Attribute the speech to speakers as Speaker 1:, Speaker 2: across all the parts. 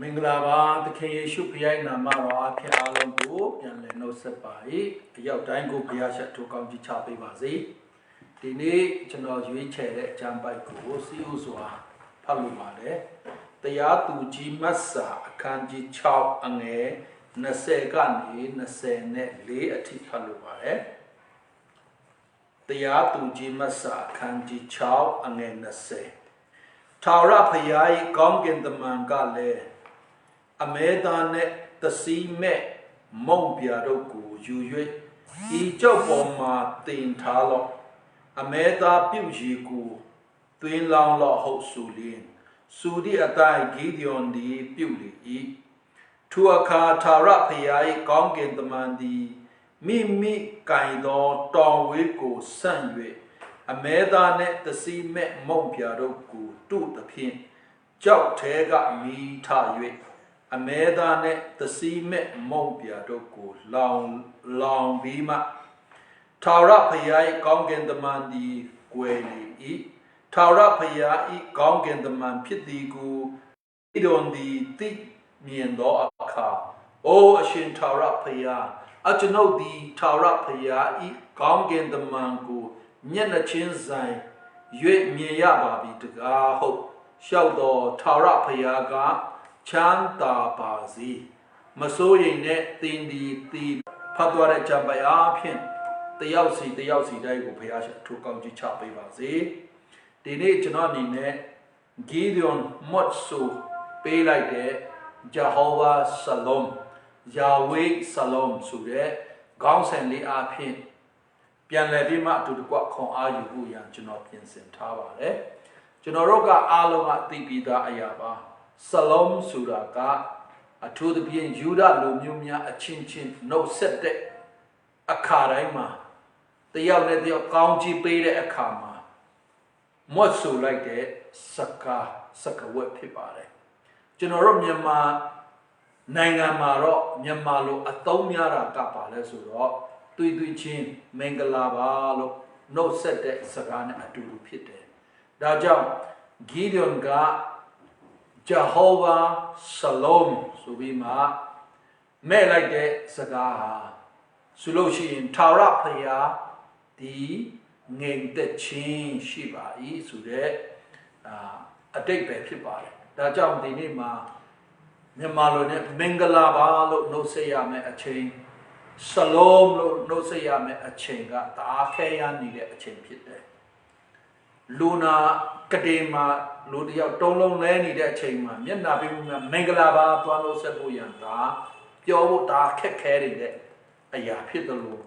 Speaker 1: မင်္ဂလာပါသခင်ယေရှုဖခင်ရဲ့နာမတော်အဖျားလုံးကိုပြန်လည်နှုတ်ဆက်ပါ၏အရောက်တိုင်းကိုဘုရားရှက်ထိုကောင်းကြီးချပေးပါစေဒီနေ့ကျွန်တော်ရွေးချယ်တဲ့အကျမ်းပိုက်ကိုစီဥစွာဖတ်လို့ပါတယ်တရားသူကြီးမတ်စာအခန်းကြီး6အငယ်20ကနေ24အထိဖတ်လို့ပါတယ်တရားသူကြီးမတ်စာအခန်းကြီး6အငယ်20ထာဝရဘုရား၏ကောင်းကင်တမန်ကလည်းအမဲသားနဲ့တစီမဲ့မုံပြတို့ကိုယူ၍ဤကြောက်ပေါ်မှာတင်ထားလော့အမဲသားပြုတ်ရီကိုတွင်လောင်းလော့ဟုတ်ဆိုလျင်စူဒီအတိုင်းဂီဒီယွန်ဒီပြုတ်လေ၏ထိုအခါထာဝရဘုရား၏ကောင်းကင်တမန်သည်မိမိကင်သောတောင်ဝေးကိုဆန့်၍အမဲသားနဲ့တစီမဲ့မုံပြတို့ကိုတုသဖြင့်ကြောက်ထဲကမိထ၍အမဲသားနဲ့တစီမဲ့မုံပြတို့ကိုလောင်ပြီးမှထာဝရဘုရား၏ကောင်းကင်တမန်သည်ကွယ်လေ၏ထာဝရဘုရား၏ကောင်းကင်တမန်ဖြစ်သည်ကိုဣဒွန်သည်သိမြင်သောအခါအိုအရှင်ထာဝရဘုရားအကျွန်ုပ်သည်ထာဝရဘုရား၏ကောင်းကင်တမန်ကိုမျက်နှာချင်းဆိုင်၍မြင်ရပါပြီတကားဟုတ်လျှောက်တော်ထာဝရဘုရားကချမ်းသာပါစေမစိုးရိမ်နဲ့တင်ဒီတီဖတ်သွားတဲ့ကြံပိုင်အားဖြင့်တယောက်စီတိုင်းကိုဘုရားရှင်ထိုကောင်းကြီးချပေးပါစေဒီနေ့ကျွန်တော်အနေနဲ့ဂီဒီယွန်မော့ဆူပေးလိုက်တဲ့ဂျဟောဝါဆလုံယာဝေးဆလုံဆိုတဲ့ခေါင်းစဉ်လေးအားဖြင့်ပြန်လည်ပြီးမှအတူတကွခွန်အားယူဖို့ရန်ကျွန်တော်ပြင်ဆင်ထားပါတယ်ကျွန်တော်တို့ကအားလုံးကသိပြီးသားအရာပါဆလုံဆိုတာကအထူးသဖြင့်ယူဒလူမျိုးများအချင်းချင်းနှုတ်ဆက်တဲ့အခါတိုင်းမှာတယောက်နဲ့တယောက်ကောင်းချီးပေးတဲ့အခါမှာမွတ်ဆိုလိုက်တဲ့စကားဝတ်ဖြစ်ပါတယ်ကျွန်တော်တို့မြန်မာနိုင်ငံမှာတော့မြန်မာလိုအသုံးများတာကပါလဲဆိုတော့တွေ့ချင်းမင်္ဂလာပါလို့နှုတ်ဆက်တဲ့စကားနဲ့အတူတူဖြစ်တယ်ဒါကြောင့်ဂီဒီယွန်ကဂျဟောဝါဆလုံဆိုပြီးမှမဲ့လိုက်တဲ့စကားဟာဆိုလို့ရှိရင်ထာဝရဘုရားဒီငြိမ်သက်ခြင်းရှိပါ၏ဆိုတဲ့အတိတ်ပဲဖြစ်ပါတယ်ဒါကြောင့်ဒီနေ့မှာမြန်မာလိုနဲ့မင်္ဂလာပါလို့နှုတ်ဆက်ရမယ်အချိန်ဆလုံလို့နှုတ်ဆက်ရမယ်အချိန်ကတအားခဲရနေတဲ့အချိန်ဖြစ်တယ်လူနာကတိမှာလူတယောက်တုံးလုံးလဲနေတဲ့အချိန်မှာမျက်နှာပေးမှုများမင်္ဂလာပါသွားလို့ဆက်ဖို့ရန်ဒါပြောဖို့ဒါခက်ခဲနေတဲ့အရာဖြစ်တယ်လို့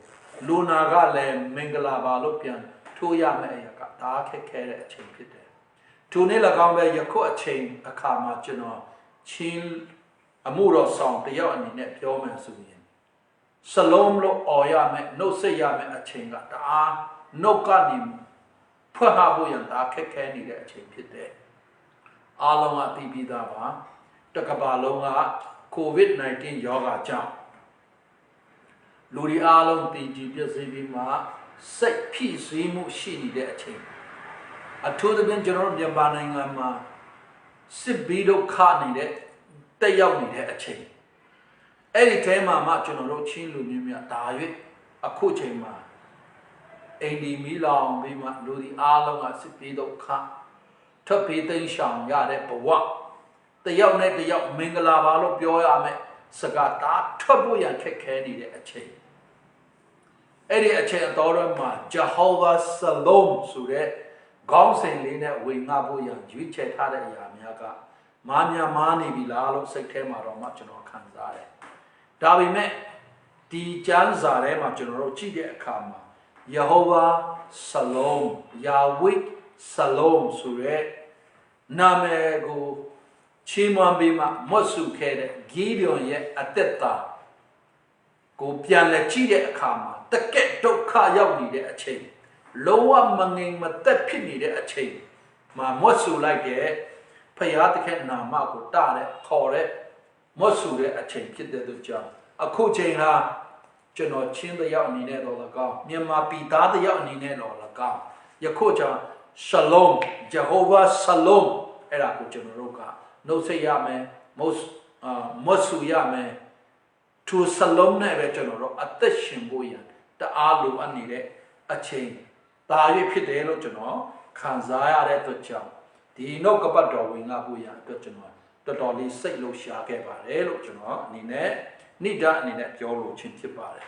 Speaker 1: လူနာကလည်းမင်္ဂလာပါလို့ပြန်ထိုးရမယ့်အရာကဒါခက်ခဲတဲ့အချိန်ဖြစ်တယ်ထိုနေ့၎င်းပဲယခုအချိန်အခါမှာကျွန်တော်ချင်းအမှုတော်ဆောင်တယောက်အနေနဲ့ပြောမှဆိုရင်ဆလုံလို့អော်ရမယ်နှုတ်ဆက်ရမယ်အချိန်ကဒါနှုတ်ကနေဖွင့်ဟဖို့ရန်ဒါခက်ခဲနေတဲ့အချိန်ဖြစ်တယ်အားလုံးကသိပြီးသားပါတကဘာလုံးက COVID-19 ရောဂါကြောင့်လူတွေအားလုံးတည်ကြည်ပြည့်စုံပြီးမှစိတ်ဖိစီးမှုရှိနေတဲ့အချိန်အထူးသဖြင့်ကျွန်တော်တို့မြန်မာနိုင်ငံမှာစစ်ဘီဒုက္ခနေတဲ့တက်ရောက်နေတဲ့အချိန်အဲ့ဒီထဲမှာမှကျွန်တော်တို့ချင်းလူမျိုးများဒါ၍အခုချိန်မှာအိန္ဒိမီလောင်ပြီးမှလူဒီအားလုံးကစစ်ဘီဒုက္ခထပ်ပြီးသိမ်းရှောင်ရတဲ့ဘဝတယောက်နဲ့တယောက်မင်္ဂလာပါလို့ပြောရမယ်စကားဒါထွက်ဖို့ရန်ခက်ခဲနေတဲ့အချိန်အဲ့ဒီအချိန်အတော်မှာဂျဟောဝါဆလုံဆိုတဲ့ခေါင်းစဉ်လေးနဲ့ဝင်ငါဖို့ရန်ရွေးချယ်ထားတဲ့အရာများကမာနေပြီလားလို့စိတ်ထဲမှာတော့မှကျွန်တော်ခံစားတယ်ဒါပေမဲ့ဒီကျမ်းစာထဲမှာကျွန်တော်တို့ကြည့်တဲ့အခါမှာယေဟောဝါဆလုံယာဝိဆလုံဆိုတဲ့နာမည်ကိုချီးမွမ်းပြီးမှမွတ်စုခဲ့တဲ့ဂီဒီယွန်ရဲ့အသက်တာကိုပြန်လဲကြည့်တဲ့အခါမှာတကက်ဒုက္ခရောက်နေတဲ့အချိန်လုံးဝမငြိမ်မသက်ဖြစ်နေတဲ့အချိန်မှာမွတ်စုလိုက်တဲ့ဖယားတခက်နာမကိုတတဲ့ခေါ်တဲ့မွတ်စုတဲ့အချိန်ဖြစ်တဲ့အတွက်ကြောင့်အခုချိန်ဟာကျွန်တော်ချင်းတယောက်အနေနဲ့တော့၎င်းမြန်မာပြည်သားတယောက်အနေနဲ့တော့၎င်းယခုကြောင့်ရှလုံဂျဟောဝါဆလုံအဲ့ဒါကိုကျွန်တော်တို့ကနှုတ်ဆက်ရမယ် most Mosuyame to Salome Vegenoro, a Teshin Boyan, the Alu Anide, a chain. Tavi Pidelo Geno, Kanzaya Retocha, the no Gabado wing up Buyan, Geno, the Dolly Salo Shageba, Elo Geno, Nine, Nida Nine Yolo Chintipare.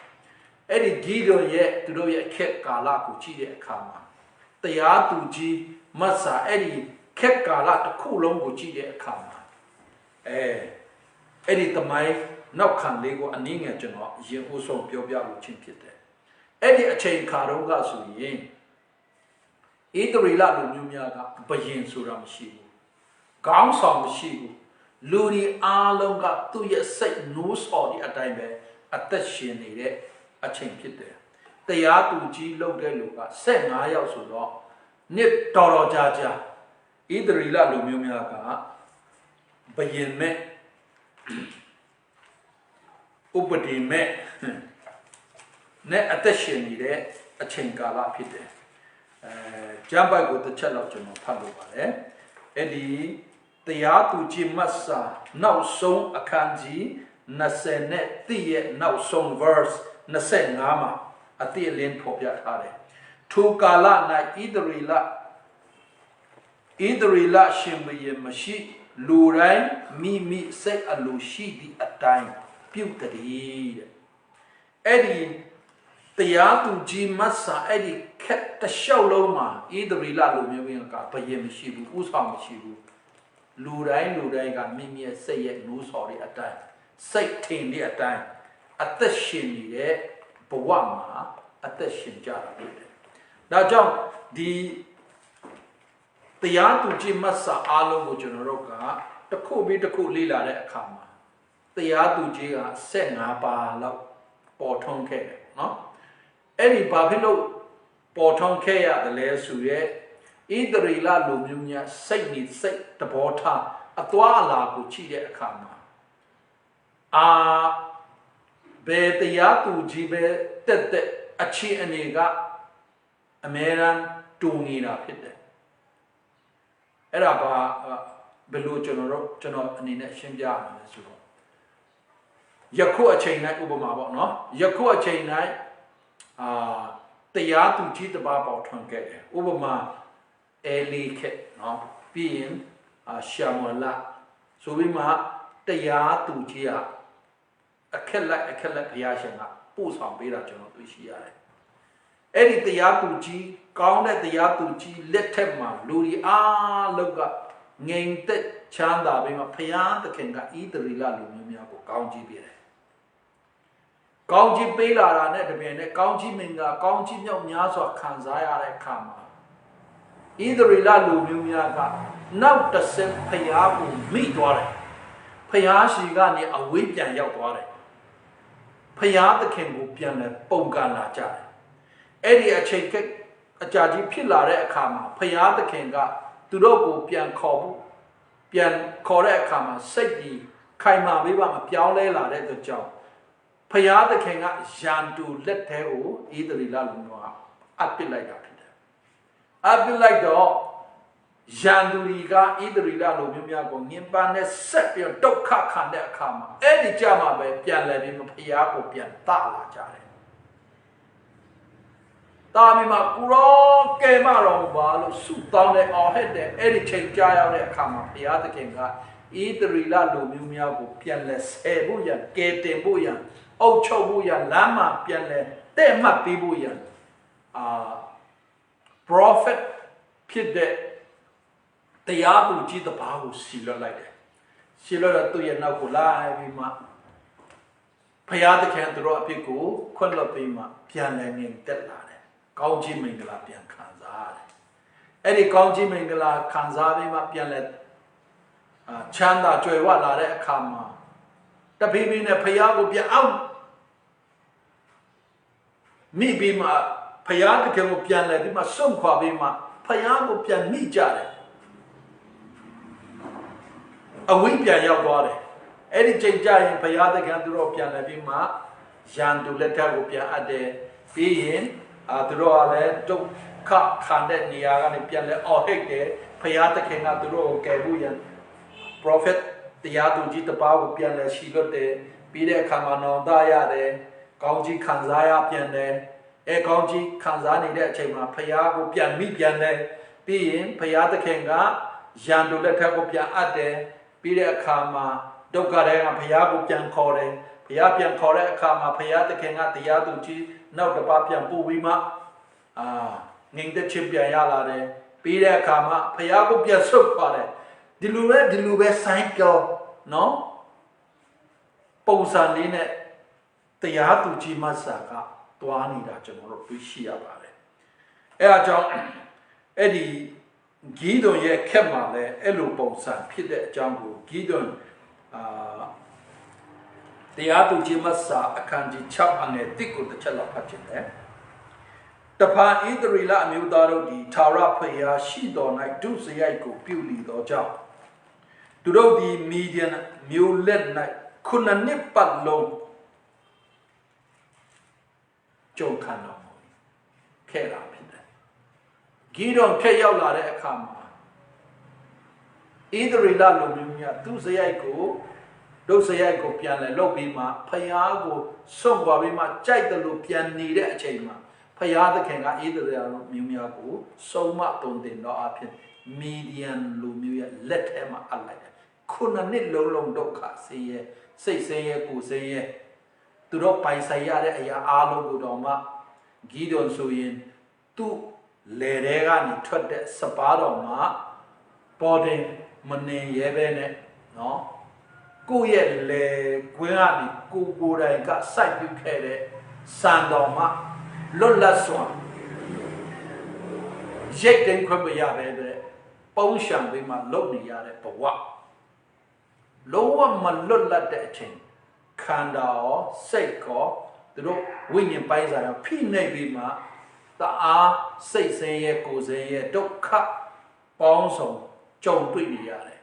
Speaker 1: Eddie Gido yet to do a ket Galaku Kama. The Yatuji Massa Eddie Ket Galak Kulong Guji Kama. Eddie the Mai, no can lego and Ning at General, Yin also Biobia Chimpite. Eddie a chain Karoga Suyin. Either Rila Lumiaga, Bayin Suram Shibu. Gong Song Shibu. Ludi Alonga 2 years say news or the Atime at the Shin a chimpite. The Yatuji Loga Luga, Sen I also law. Nip Toro Jaja. Either Rila Lumiaga, Bayin me. Upadi me. Ne attention ide a chinkala pite. Jamba go the cello general Padova. Eddie, the Yatuji Massa, now song a kanji, Nasene, the now song verse, Nasen Nama, a theolin popiatare. Two gala na either shimby mashi, Lurai, me say a lushidi at time, pewtery. Eddie. The Yatuji Massa Eddie kept the show loma, either Rila Lumiaka, Payem Shibu, Usam Shibu. Lurai got Mimi say it no sorry at time. Say tame at time. At the shin, Bawama, at the shin jar. Now, John, the Yatuji Massa Alo Generoka, the Kobi the Kulila at Kama. The Yatuji sent Napa or Tonke, no? Any Babino Porton Kea the Lesuye, either Rila Lumia, say me, say the Porta, a Tuala Guchide Kama. Be the Yatu Jibe, the Achi Aniga, a man Tunina Pite. Eraba Belu General and in Shinja. Yakua chain night Ubama, no? Yakua chain night. The Yatuji the Baba Tonke, Ubama, Eli Kit, no, being Shamala. So we ma the Yatujia, a Kella Piashana, Pusam Bira General Vishia. Eddie the Yatuji, counted the Yatuji, let him, Ludi Loga, named Chanda, Bima Payan, the Kenga, either Rila Lumia, County Bire. County Bela net the County Minga, County Nyasa Kanzaya Kama. Either Rilalu Numiaga, now the same Payabu, me dware. Payashi gani a weep and yaware. Payat the king will piano, Bogana Jai. Eddie a check a judgy pillar Kama, Payat the king got Durogo Pian Cobu, Pian Corre Kama, Segi, Kaima Viva Piaule la the job. Payat the king at Jantu let Teo, either Rilalua, I'd be like that. I'd be like the Janduriga, either Rilalo Mimago, Nimbane, set your dog can there come. Any Jama by Pian Levin, Piaco, Pian Tala Jare. Tamima Kuro came around Balo, suit down there or head there, any change Jaya there come, Piata Kinga, either Rilalo Mimago, Pianless, Ebuyan, Gate Buyan. Ocho buyan, lama pianle, te mapi buyan. Prophet pide, the yabu ji the bahu silo like that. Silo to ya nakula, bima. Payada can't draw a pico, quella bima, pianle in telane. Gauji mingala pian kanzare. Any gauji mingala kanzabima pianle chanda joywa la kama. The baby in a payago be out. Me be my payago can pian like my son quabima, payago pian me jare. A weep ya your body. Any change in payada can do pian like ma, Jan to let her go pian ade, be in, a draw a to cut candet niaga and pian or hate there, payata cannot draw gabuyan. Prophet တရားသူကြီးတစ်ပါးကိုပြန်လဲရှိလွတ်တယ်ပြီးတဲ့အခါမှာနောင်တရတယ်ကောင်းကြီးခံစားရပြန်တယ်ကောင်းကြီးခံစားနေတဲ့အချိန်မှာဖယားကိုပြန်မိပြန်တယ်ပြီးရင်ဖယားသခင်ကရန်သူလက်ထက်ကိုပြန်အပ်တယ်ပြီးတဲ့အခါမှာဒုက္ခတွေကဖယားကိုပြန်ခေါ်တယ်ဖယားပြန်ခေါ်တဲ့အခါမှာဖယားသခင်ကတရားသူကြီးနောက်တစ်ပါးပြန်ပို့ပြီးမှငြိမ်သက်ခြင်းပြန်ရလာတယ်ပြီးတဲ့အခါမှာဖယားကိုပြန်ဆုတ်သွားတယ်ဒီလိုပဲဆိုင်းပြောနော်ပုံစံလေးနဲ့တရားသူကြီးမဆာကတွားနေတာကျွန်တော်တို့တွေ့ရှိရပါတယ်အဲအကြောင်းအဲ့ဒီဂီဒွန်ရဲ့ခက်မှာလည်းအဲ့လိုပုံစံဖြစ်တဲ့အကြောင်းကိုဂီဒွန်တရားသူကြီးမဆာအခန်းကြီး6အငယ်1ကိုတစ်ချက်လောက်ဖတ်ခြင်းတယ်တဖန်ဣသရေလအမျိုးသားတို့သည်ထာဝရဘုရားရှိတော်၌ဒုစရိုက်ကိုပြုလီသောကြောင့်သူတို့သည်မီဒီယန်မျိုးလက်၌ခုနှစ်ပတ်လုံးကြုံခံတော်မူခဲ့တာဖြစ်တယ်ဂီဒွန်ခက်ရောက်လာတဲ့အခါမှာဣသရေလလူမျိုးများသူစရိုက်ကိုဒုစရိုက်ကိုပြန်လဲလုပ်ပြီးမှဖယားကိုစွန့်ခွာပြီးမှကြိုက်တယ်လို့ပြန်နေတဲ့အချိန်မှာဖယားသခင်ကဣသရေလလူမျိုးများကိုဆုံးမတုံတင်တော်အဖြစ်မီဒီယန်လူမျိုးရဲ့လက်ထဲမှာအပ်လိုက်တယ်ခုနှစ်လုံးဒုက္ခဆင်းရဲစိတ်ဆင်းရဲကိုယ်ဆင်းရဲသူတို့ပိုင်ဆိုင်ရတဲ့အရာအားလုံးကိုတော့မှဂီဒွန်ဆိုရင်သူ့လေထဲကနေထွက်တဲ့စပါးတော်မှာပေါ်တင်မနေရဲပဲနဲ့နော်ကိုယ့်ရဲ့လေကွင်းကနေကိုယ်တိုင်ကစိုက်ပြုခဲ့တဲ့စံတော်မှာလွတ်လပ်စွာရိတ်သိမ်းခွင့်မရပဲတဲ့ပုံရှံပြီးမှလုပ်နေရတဲ့ဘဝလုံးဝမလွတ်လပ်တဲ့အချိန်ခန္ဓာရောစိတ်ရောသူတို့ဝိညာဉ်ပိုင်းဆိုင်ရာဖိနှိပ်ပြီးမှတအားစိတ်ဆင်းရဲကိုယ်ဆင်းရဲဒုက္ခပေါင်းစုံကြုံတွေ့နေရတယ်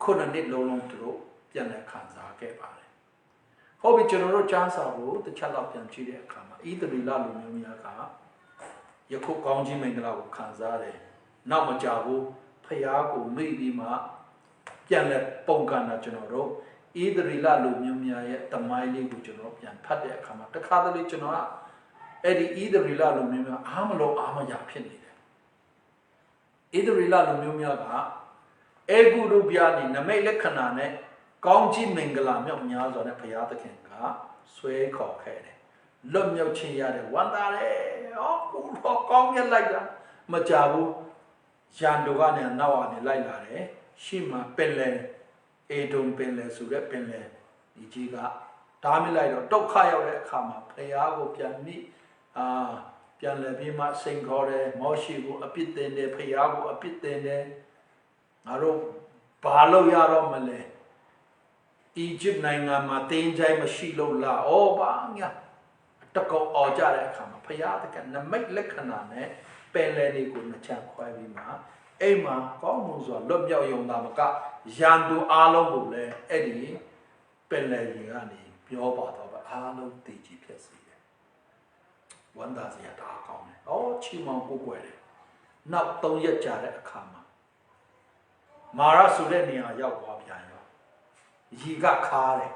Speaker 1: ခုနှစ်လုံးသူတို့ပြန်လည်ခံစားခဲ့ပါတယ်ဟုတ်ပြီကျွန်တော်တို့ကြားစာကိုတစ်ချက်လောက်ပြန်ကြည့်တဲ့အခါမှာဣသရေလလူမျိုးများကယခုကောင်းကြီးမင်္ဂလာကိုခံစားတယ်နောက်မကြဘူးဖယားကိုမိပြီးမှပြန်လည်ပုံကန်တာကျွန်တော်တို့ဣသရေလလူမျိုးများရဲ့တမိုင်းလေးကိုကျွန်တော်ပြန်ဖတ်တဲ့အခါမှာတခါတလေကျွန်တော်ကအဲ့ဒီဣသရေလလူမျိုးများအားမလို့အားမရဖြစ်နေတယ်ဣသရေလလူမျိုးများကအေဂုရုပြာနေနမိတ်လက္ခဏာနဲ့ကောင်းကြီးမင်္ဂလာမြောက်များစွာနဲ့ဘုရားသခင်ကဆွဲခေါ်ခဲ့တယ်လွတ်မြောက်ခြင်းရတဲ့ဝမ်းသာတယ်ကိုတော့ကောင်းမြတ်လိုက်တာမကြဘူးရန်သူကနေနောက်ကနေလိုက်လာတယ်ရှေ့မှာပင်လေအေဒုံပင်လေဆိုတဲ့ပင်လေဒီကြီးကဓာမလိုက်တော့ဒုက္ခရောက်တဲ့အခါမှာဘုရားကိုပြန်မိပြန်လဲပြီးမှစိန်ခေါ်တယ်မောရှိကိုအပြစ်တင်တယ်ဘုရားကိုအပြစ်တင်တယ်ငါတို့ဘာလို့ရတော့မလဲအီဂျစ်နိုင်ငံမှာတင်းကြိုင်မရှိလို့လားဩဘာညာတကောအော်ကြတဲ့အခါမှာဘုရားတကနမိတ်လက္ခဏာနဲ့ပင်လေတွေကိုနှချမ်းခွဲပြီးမှအိမ်မှာကောင်းမှုစွာလွတ်မြောက်ယုံတာမကရန်သူအားလုံးကိုလည်းအဲ့ဒီပင်လေကြီးကနေပြောပါတော့အားလုံးတည်ကြည်ဖြစ်စေတယ်ဝန္တာစရာဒါကောင်းတယ်ချီမောင်ကိုကွယ်တယ်နောက်3ရက်ကြာတဲ့အခါမှာမာရဆိုတဲ့နေရာရောက်သွားပြန်ရောရီကခါတယ်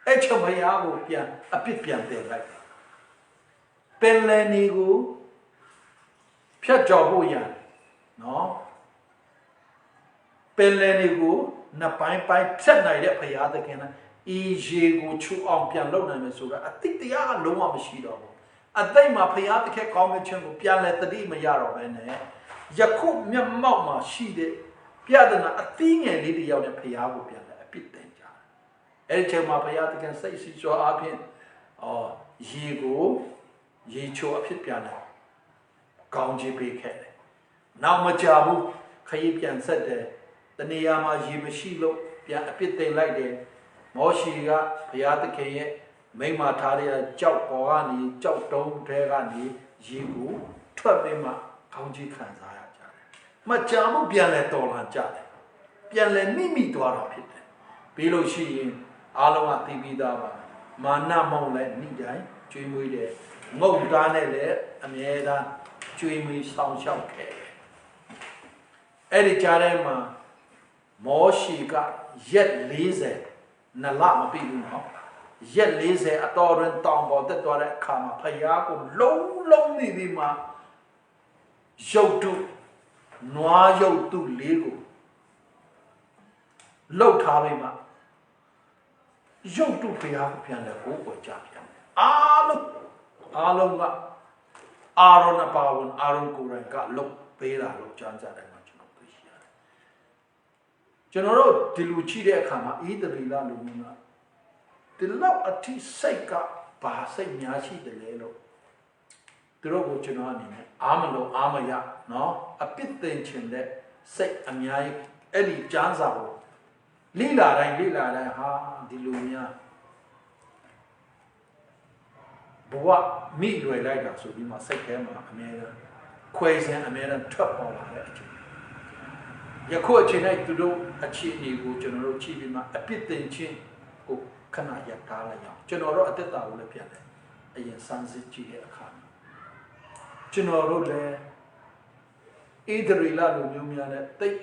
Speaker 1: အဲ့ချက်မယားကိုပြန်အပြစ်ပြန်တင်လိုက်တယ်ပင်လယ်နေကိုဖြတ်ကျော်ဖို့ရန်နော်ပင်လယ်နေကိုနှစ်ပိုင်းဖြတ်နိုင်တဲ့ဘုရားသခင်ဤရေကိုချူအောင်ပြန်လုပ်နိုင်မယ်ဆိုတာအတိတ်တရားကလုံးဝမရှိတော့ဘူးအတိတ်မှာဘုရားသခင်ကောင်းမြတ်ခြင်းကိုပြန်လဲတတိမရတော့ဘဲနဲ့ယခုမျက်မှောက်မှာရှိတဲ့ပြဒနာအသီးငယ်လေးတယောက်နဲ့ဘုရားကိုပြန်လဲအပြစ်တင်ကြတယ်အဲ့ဒီချိန်မှာဘုရားသခင်စိတ်ရှိစွာအဖြစ်ရေကိုရေချိုအဖြစ်ပြန်လဲကောင်းချီးပေးခဲ့တယ်နောက်မကြဘူးခရီးပြန်ဆက်တယ်တနေရာမှာရေမရှိလို့ပြန်အပြစ်တင်လိုက်တယ်မောရှိကဘုရားသခင်ရဲ့မိမထားတဲ့ကြောက်ပေါ်ကနေကြောက်တုံးထဲကနေရေကိုထွက်ပြီးမှကောင်းကြီးခံစားရကြတယ်။မကြာမှုပြန်လဲတော်လာကြတယ်။ပြန်လဲမိသွားတာဖြစ်တယ်။ပြီးလို့ရှိရင်အားလုံးကသိပြီးသားပါ။မာနမောင်းလဲနှိတိုင်းကျွေးမွေးတယ်။ငုတ်သားနဲ့လည်းအမြဲတမ်းကျွေးမွေးဆောင်ရှောက်ခဲ့တယ်။အဲ့ဒီကြားထဲမှာ မောရှိကရက်40နလမပြည့်ဘူးနော်ရက်40အတော်ရင်တောင်ပေါ်တက်သွားတဲ့အခါမှာဖယားကိုလုံးနေပြီးမှရုပ်တုနွားရုပ်တုလေးကိုလှုပ်ထားပြီးမှရုပ်တုဖယားကိုပြန်လဲကိုယ်ကြပြန်အားလုံးကအာရုံအပါဝင်အာရုံကိုယ်တိုင်ကလှုပ်ပေးတာလို့ကြမ်းကြတယ်မှာကျွန်တော်သိရှိရတယ်ကျွန်တော်တို့ဒီလူချိတဲ့အခါမှာဣသရေလလူမျိုးကဒီလောက်အထိစိတ်ကဘာစိတ်များရှိတယ်လဲလို့သူတို့ကိုကျွန်တော်အနေနဲ့အားမလို့အားမရနော်အပြစ်တင်ခြင်းတဲ့စိတ်အများကြီးအဲ့ဒီကျမ်းစာကိုလိလာတိုင်းဟာဒီလူများဘဝမိလွယ်လိုက်တာဆိုပြီးမှစိတ်ထဲမှာအများကြီးခွဲစင်းအများကြီးထွက်ပေါ်လာတဲ့အချိန်ယခုအချိန်၌သူတို့အခြေအနေကိုကျွန်တော်တို့ကြည့်ပြီးမှအပြစ်တင်ခြင်းကိုခဏရပ်ထားလိုက်အောင်ကျွန်တော်တို့အသက်တာကိုလည်းပြန်တယ်အရင်စမ်းစစ်ကြည့်တဲ့အခါကျွန်တော်တို့လည်းဣသရေလလူမျိုးများနဲ့တိတ်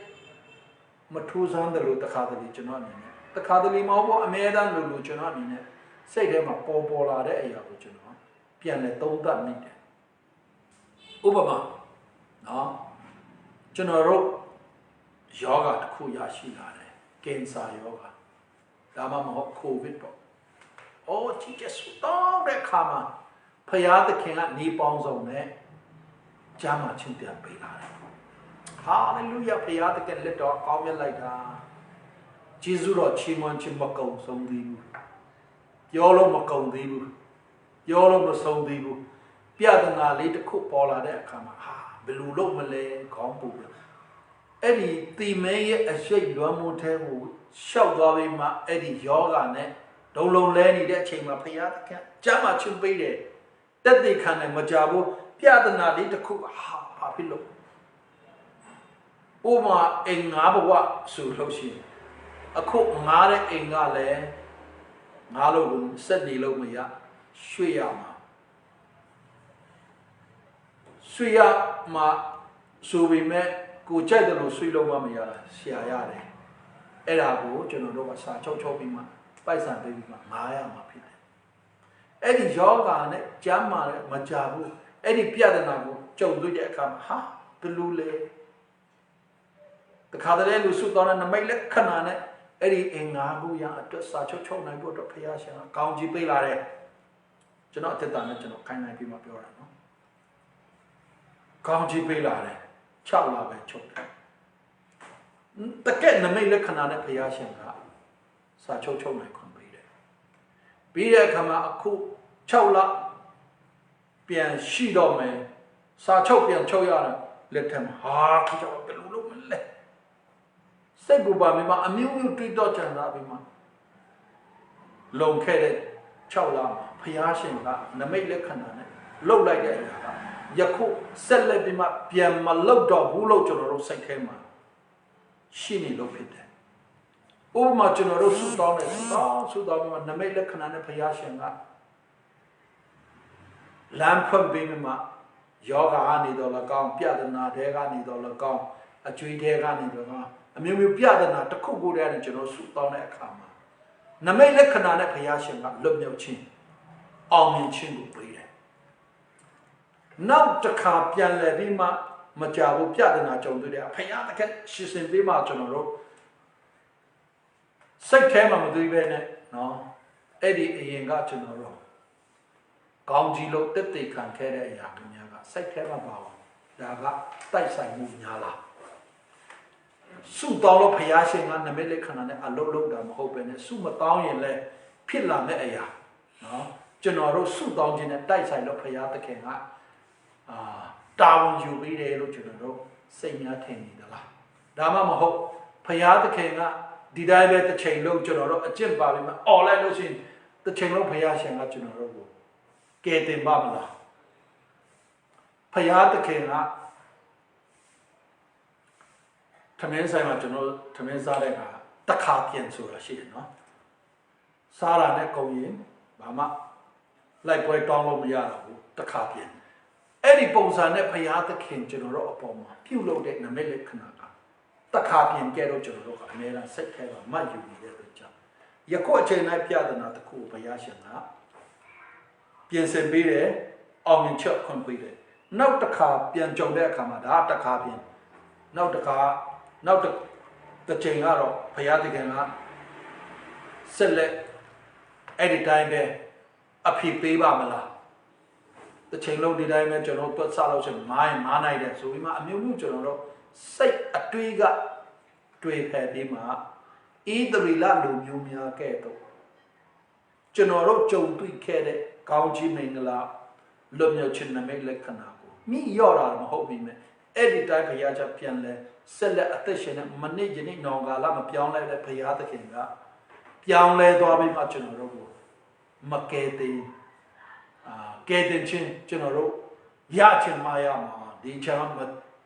Speaker 1: မထူးဆန်းတယ်လို့တခါတလေကျွန်တော်အနေနဲ့တခါတလေမဟုတ်ဘူးအမြဲတမ်းလို့ကျွန်တော်အနေနဲ့စိတ်ထဲမှာပေါ်လာတဲ့အရာကိုကျွန်တော်ပြန်လဲသုံးသပ်မိတယ်ဥပမာနော်ကျွန်တော်တို့ယောဂတစ်ခုရရှိလာတယ်ကင်ဆာယောဂဒါမှမဟုတ်ကိုဗစ်ပေါ့အိုးကြည့်ကျစတော့တဲ့ခါမှာဖယားသခင်ကနေပေါင်းစုံနဲ့ကျမ်းမာချင်းပြန်ပေးလာတယ်ဟာလေလုယာဖယားသခင်လက်တော်ကောင်းမြတ်လိုက်တာဂျေဇုတော်ချီးမွမ်းခြင်းမကုံဆုံးသေးဘူးပြောလို့မကုံသေးဘူးပြောလို့မဆုံးသေးဘူးပြဿနာလေးတစ်ခုပေါ်လာတဲ့အခါမှာဟာဘယ်လိုလုပ်မလဲခေါင်းပူတယ်အဲ့ဒီတီမဲရဲ့အရှိတ်လွမ်းမိုးထဲကိုရှောက်သွားပြီးမှအဲ့ဒီယောဂနဲ့ဒုံလုံးလဲနေတဲ့အချိန်မှာဖယားသခင်ကျမ်းမာချင်းပေးတယ်တက်တဲ့ခံနိုင်မကြဘူးပြဿနာလေးတစ်ခုဟာဖြစ်လို့ဥမာအင်္ဂါဘဝဆိုလို့ရှိရင်အခုငားတဲ့အိမ်ကလည်းငားလို့စက်နေလို့မရရွှေ့ရမှာဆိုပေမဲ့ကိုကြိုက်တယ်လို့ဆွေးလို့မရဆရာရတယ်အဲ့ဒါကိုကျွန်တော်တို့ကစာချုပ်ပြီးမှပိုက်ဆံပေးပြီးမှငားရမှာဖြစ်တယ်အဲ့ဒီယောဂါနဲ့ကျမ်းမာတဲ့မကြဘူးအဲ့ဒီပြဿနာကိုကြုံတွေ့တဲ့အခါမှာဟာဘယ်လိုလဲတခါတည်းလူစုတော်တဲ့နမိတ်လက်ခဏနဲ့အဲ့ဒီအင်္ဂါကိုရအတွက်စာချုပ်နိုင်ဖို့အတွက်ဖယားရှင်ကကောင်းကြီးပေးလာတယ်ကျွန်တော်အသက်တာနဲ့ကျွန်တော်ခိုင်းနိုင်ပြီးမှပြောတာနော်ကောင်းကြီးပေးလာတယ်6လပဲချုပ်တယ်တကယ်နမိတ်လက္ခဏာနဲ့ဘုရားရှင်ကစာချုပ်နိုင်ခွင့်ပေးတယ်ပြီးတဲ့အခါမှာအခု6လပြန်ရှိတော့မယ်စာချုပ်ပြန်ချုပ်ရတယ်လက်ထက်မှာဟာခုကြောင့်ဘယ်လိုလုပ်မလဲစိတ်ပူပါမိမအမျိုးမျိုးတွေးတော့ကြံတာပြီးမှလုံခဲ့တဲ့6လမှာဘုရားရှင်ကနမိတ်လက္ခဏာနဲ့လှုပ်လိုက်တဲ့အရာကယခုဆက်လက်ပြီးမှပြန်မလှုပ်တော့ဘူးလို့ကျွန်တော်တို့စိတ်ထဲမှာရှိနေလို့ဖြစ်တယ်။ဥပမာကျွန်တော်တို့ဆုတောင်းတယ်ဆုတောင်းပြီးမှနမိတ်လက္ခဏာနဲ့ဘုရားရှင်ကလမ်းဖွင့်ပေးပြီးမှယောဂကနေတော့လည်းကောင်းပြဒနာတွေကနေတော့လည်းကောင်းအကျွေးတွေကနေတော့ကောင်းအမျိုးမျိုးပြဒနာတစ်ခုကိုတည်းကကျွန်တော်ဆုတောင်းတဲ့အခါမှာနမိတ်လက္ခဏာနဲ့ဘုရားရှင်ကလွတ်မြောက်ခြင်းအောင်မြင်ခြင်းကိုပေးတယ်။နောက်တစ်ခါပြန်လည်ပြီးမှမကြဘူးပြဒနာကြုံတွေ့တယ်ဘုရားတကယ်ရှင်းစင်ပေးမှကျွန်တော်တို့စိတ်ထဲမှာမသိပဲနဲ့နော်အဲ့ဒီအရင်ကကျွန်တော်တို့ကောင်းကြီးလို့တက်တေခံခဲ့တဲ့အရာများကစိတ်ထဲမှာပါအောင်ဒါကတိုက်ဆိုင်မှုများလားစုတောင်းလို့ဘုရားရှင်ကနမိတ်လက္ခဏာနဲ့အလုပ်လုပ်တာမဟုတ်ပဲနဲ့စုမတောင်းရင်လည်းဖြစ်လာမယ့်အရာနော်ကျွန်တော်တို့စုတောင်းခြင်းနဲ့တိုက်ဆိုင်လို့ဘုရားသခင်ကတာဝန်ယူပေးတယ်လို့ကျွန်တော်တို့စိတ်များထင်နေသလားဒါမှမဟုတ်ဘုရားသခင်ကဒီတိုင်းပဲတစ်ချိန်လုံးကျွန်တော်တို့အကျင့်ပါပြီးမှអော်လိုက်လို့ရှိရင်တစ်ချိန်လုံးဘုရားရှင်ကကျွန်တော်တို့ကိုကယ်တင်ပါမလားဘုရားသခင်ကထမင်းဆိုင်မှာကျွန်တော်ထမင်းစားတဲ့အခါတစ်ခါပြန်ဆိုတာရှိတယ်နော်စားတာနဲ့ကုန်ရင်ဘာမှလိုက်ပွဲတောင်းလို့မရတော့ဘူးတစ်ခါပြန်အဲ့ဒီပုံစံနဲ့ဘုရားသခင်ကျွန်တော်တို့အပေါ်မှာပြုလုပ်တဲ့နမိတ်လက္ခဏာက ตะขาเปลี่ยนแก่เราจนเราก็อเมริกันเซ็ตแค่ว่าไม่อยู่ในเรื่องจ้าอย่าโคเชนให้พิจารณาตะคูพยาเชนะเปลี่ยนเส้นไปเลยเอาเงินเชื่อคนไปเลยนอกตะขาเปลี่ยนจงได้ขามาด่าตะขาเปลี่ยนนอกตะขา နောက်တစ်ချိန်ကတော့ဘုရားသခင်ကဆက်လက်အဲ့ဒီတိုင်းပဲအဖြစ်ပေးပါမလားတစ်ချိန်လုံးဒီတိုင်းပဲကျွန်တော်တွတ်ဆလို့ဆိုမားနိုင်တယ်ဆိုပြီးမှအမျိုးမျိုးကျွန်တော်တို့စိတ်အတွေးကတွေးဖက်ပြီးမှဣသရေလလူမျိုးများကဲ့သို့ကျွန်တော်တို့ကြုံတွေ့ခဲ့တဲ့ကောင်းကြီးမင်္ဂလာလွတ်မြောက်ခြင်းနမိတ်လက္ခဏာကိုမိရော့တာမဟုတ်ဘူးမြဲအဲ့ဒီတိုင်းဘုရားချက်ပြန်လဲဆက်လက်အသက်ရှင်တဲ့မနစ်ယနေ့နောင်ကာလမပြောင်းလဲတဲ့ဘုရားသခင်ကပြောင်းလဲသွားပြီးမှကျွန်တော်တို့ကိုမကယ်တင်ကယ်တင်ခြင်းကျွန်တော်တို့ရခြင်းမရမှာဒီချမ်းမ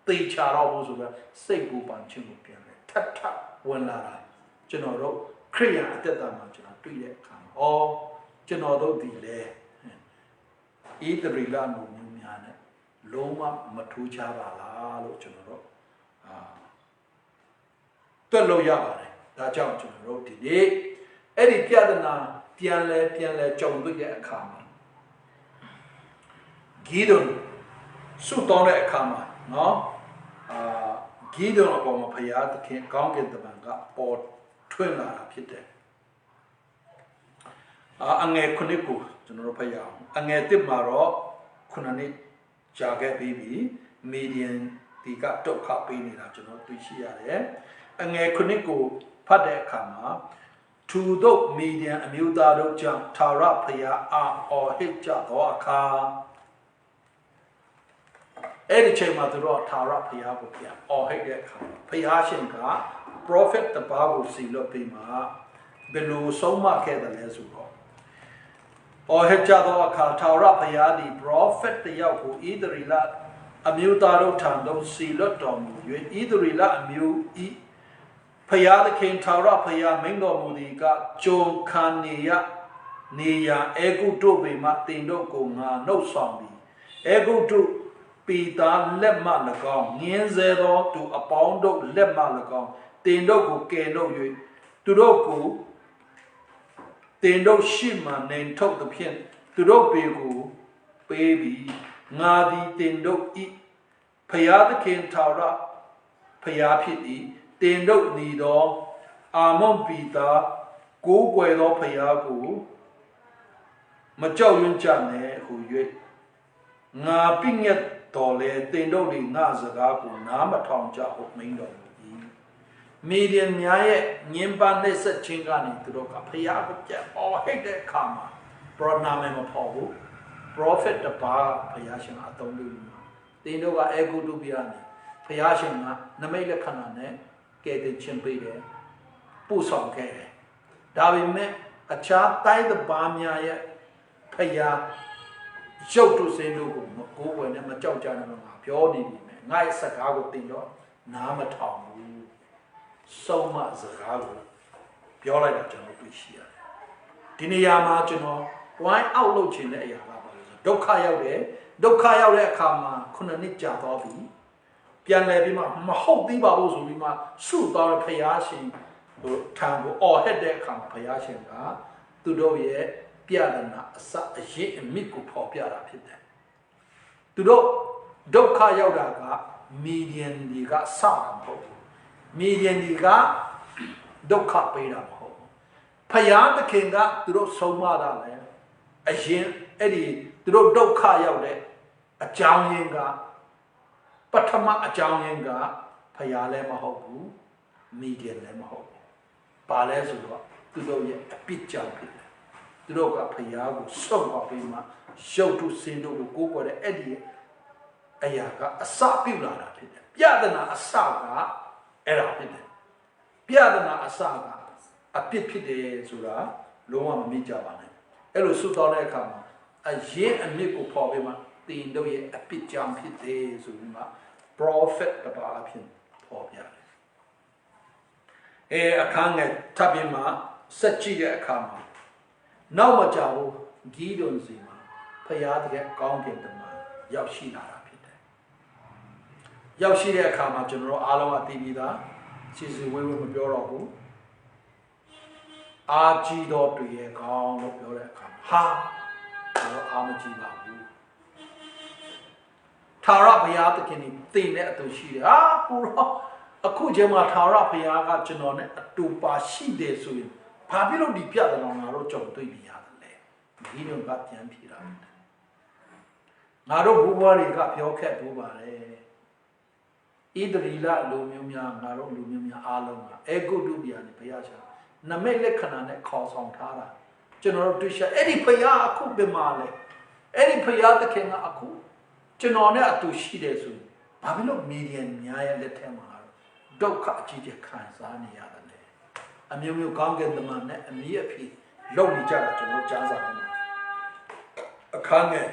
Speaker 1: သိချတော့ဘူးဆိုတော့စိတ်ပူပန်ခြင်းကိုပြန်လဲထပ်ဝင်လာတာကျွန်တော်တို့ခရိယာအသက်တာမှာကျွန်တော်တွေ့တဲ့အခါမှာကျွန်တော်တို့ဒီလေဣသရေလလူမျိုးများနဲ့လုံးဝမထူးခြားပါလားလို့ကျွန်တော်တို့တွက်လို့ရပါတယ်ဒါကြောင့်ကျွန်တော်တို့ဒီနေ့အဲ့ဒီပြဿနာပြန်လဲကြုံတွေ့တဲ့အခါမှာဂီဒွန်ဆုတောင်းတဲ့အခါမှာနော်ဂီဒွန်အပေါ်မှာဘုရားသခင်ကောင်းကင်တမန်ကပေါ်ထွန်းလာတာဖြစ်တယ်အငယ်ခုနှစ်ကိုကျွန်တော်တို့ဖတ်ရအောင်အငယ်တစ်မှာတော့ခုနှစ်ကြာခဲ့ပြီးပြီမီဒီယန်ဒီကဒုက္ခပေးနေတာကျွန်တော်တွေ့ရှိရတယ်အငယ်ခုနှစ်ကိုဖတ်တဲ့အခါမှာသူတို့မီဒီယန်အမျိုးသားတို့ကြောင့်ထာဝရဘုရားအော်ဟစ်ကြသောအခါအဲ့ဒီချိန်မှာသူတို့ထာဝရဘုရားကိုပြန်အော်ဟစ်တဲ့အခါဘုရားရှင်က prophet တပါးကိုစီလွတ်ပြီးမှဘယ်လိုဆုံးမခဲ့တယ်လဲဆိုတော့အော်ဟစ်ကြသောအခါထာဝရဘုရားသည် prophet တယောက်ကိုဣသရေလအမျိုးသားတို့ထံသို့စီလွတ်တော်မူ၍ဣသရေလအမျိုးဤဘုရားသခင်ထာဝရဘုရားမိန့်တော်မူသည်ကကြုံခံနေရအေဂုတုပေမှတင်တို့ကိုငါနှုတ်ဆောင်သည်အေဂုတုปีตาလက်မှ၎င်းငင်းဆဲသောသူအပေါင်းတို့လက်မှ၎င်းတင်တို့ကိုကယ်လို့၍သူတို့ကိုတင်တို့ရှိမှနေထုတ်သဖြင့်သူတို့ပေကိုပေးပြီးငါသည်တင်တို့ဤဖယားသခင်ထာဝရဖယားဖြစ်၏တင်တို့ဤသောအာမုန်ปีตาကိုးကွယ်သောဖယားကိုမကြောက်ရွံ့ကြနဲ့ဟူ၍ငါပြည့်ညက်တော်လေတင်တို့ဒီငါစကားကိုနားမထောင်ကြဟုတ်မင်းတော်မူ၏မီဒီယံများရဲ့ညင်ပန်းနှိပ်စက်ခြင်းကနေသူတို့ကဖယားကိုပြတ်အော်ဟစ်တဲ့အခါမှာပရောနာမည်မဖော်ဘူး prophet တပါးဖယားရှင်အသုံးပြုမှာတင်တို့ကအေဂုတုပြနေဖယားရှင်ကနမိတ်လက္ခဏာနဲ့ကဲ့တင်ခြင်းပေးတယ်ပို့ဆောင်ခဲ့တယ်ဒါပေမဲ့အခြားတိုင်းတပါးများရဲ့ဖယားရုပ်တုစင်းတို့ကိုကိုယ်ွယ်နဲ့မကြောက်ကြနဲ့မှာပြောနေပြီမဲ့ငါ့ရဲ့စကားကိုတင်တော့နားမထောင်ဘူးဆုံးမစကားကိုပြောလိုက်တာကျွန်တော်တွေ့ရှိရတယ်ဒီနေရာမှာကျွန်တော်ဝိုင်းအောက်လုပ်ခြင်းတဲ့အရာကပါလို့ဆိုဒုက္ခရောက်တဲ့အခါမှာခုနှစ်ကြာတော့ပြီပြန်လဲပြီးမှမဟုတ်သေးပါဘူးဆိုပြီးမှဆုတောင်းဖယားရှင်တို့ထံကိုအော်ဟစ်တဲ့အခါမှာဖယားရှင်ကသူတို့ရဲ့ပြဒနာအစအရင်အမြစ်ကိုဖော်ပြတာဖြစ်တယ်သူတို့ဒုက္ခရောက်တာကမီဒီယန်တွေကစတာမဟုတ်ဘူးမီဒီယန်တွေကဒုက္ခပေးတာမဟုတ်ဘူးဖယားသခင်ကသူတို့ဆုံးမတာလေအရင်အဲ့ဒီသူတို့ဒုက္ခရောက်တဲ့အကြောင်းရင်းကပထမအကြောင်းရင်းကဖယားလည်းမဟုတ်ဘူးမီဒီယန်လည်းမဟုတ်ဘူးဘာလဲဆိုတော့သူတို့ရဲ့အပြစ်ကြောင့်ဖြစ်တယ်သူတို့ကဖယားကိုစုံပါပြီးမှရုပ်တုစင်တို့ကိုကိုးကွယ်တဲ့အဲ့ဒီအရာကအစပြုလာတာဖြစ်တယ်ပြဒနာအစကအဲ့ဒါဖြစ်တယ်ပြဒနာအစကအပြစ်ဖြစ်တယ်ဆိုတာလုံးဝမမိကြပါနဲ့အဲ့လိုဆုတောင်းတဲ့အခါမှာအရင်အမြစ်ကိုဖော်ပြီးမှတင်တို့ရဲ့အပြစ်ကြောင့်ဖြစ်တယ်ဆိုပြီးမှ prophet တပါးဖြစ်ဖော်ပြတယ်အခန်းငယ်ထပ်ပြီးမှစက်ကြည့်တဲ့အခါမှာနောက်မကြောက်ဂီဒွန်စီမှာဖယားတကယ်ကောင်းကင်တမန်ရောက်ရှိလာတာဖြစ်တယ်ရောက်ရှိတဲ့အခါမှာကျွန်တော်အားလုံးအသိပြီးသား စီစီဝေးဝေးမပြောတော့ဘူးအာကြီးတော်တွေ့ရဲ့ကောင်းလို့ပြောတဲ့အခါဟာတော့အာမကြီးပါဘူးထာဝရဘုရားသခင်ဒီသိတဲ့အတူရှိတယ်ဟာကိုတော့အခုချိန်မှာထာဝရဘုရားကကျွန်တော်နဲ့အတူပါရှိတယ်ဆိုရင်ဘာဖြစ်လို့ဒီပြဿနာငါတို့ကြုံတွေ့နေရတယ်လဲဒီလိုကပြန်ဖြေတာငါတို့ဘုရားတွေကပြောခဲ့ဘူးပါတယ်ဣဒရီလလူမျိုးများငါတို့လူမျိုးများအားလုံးကအေဂုတုပြာနဲ့ဘုရားရှာနမိတ်လက္ခဏာနဲ့ခေါ်ဆောင်ထားတာကျွန်တော်တို့တွေ့ရှာအဲ့ဒီဘုရားအခုပြမလဲအဲ့ဒီဘုရားသခင်ကအခုကျွန်တော်နဲ့အတူရှိတယ်ဆိုရင်ဘာဖြစ်လို့မီဒီယံများရဲ့လက်ထက်မှာဒုက္ခအကြီးကြီးခံစားနေရတယ်လေအမျိုးမျိုးကောင်းကင်တမန်နဲ့အမြင့်အဖြစ်လုံနေကြတာကျွန်တော်ကြားစားတယ်အခန်းငယ်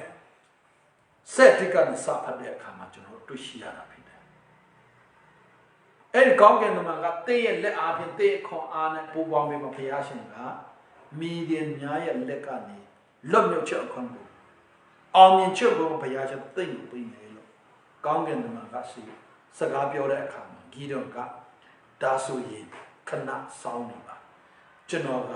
Speaker 1: စက်တိကနေစဖတ်တဲ့အခါမှာကျွန်တော်တွေ့ရှိရတာဖြစ်တယ်အဲ့ဒီကောင်းကင်တမန်ကတည့်ရဲ့လက်အားဖြင့်တည့်ခွန်အားနဲ့ပူပေါင်းပြီးမှဘုရားရှင်ကမီဒီယံများရဲ့လက်ကနေလွတ်မြောက်ချက်အခွင့်ကိုအောင်မြင်ချက်ကိုဘုရားရှင်သိမ့်လို့ပြီးမယ်လို့ကောင်းကင်တမန်ကစကားပြောတဲ့အခါဂီဒွန်ကဒါဆိုရင်ခဏစောင်းနေပါကျွန်တော်က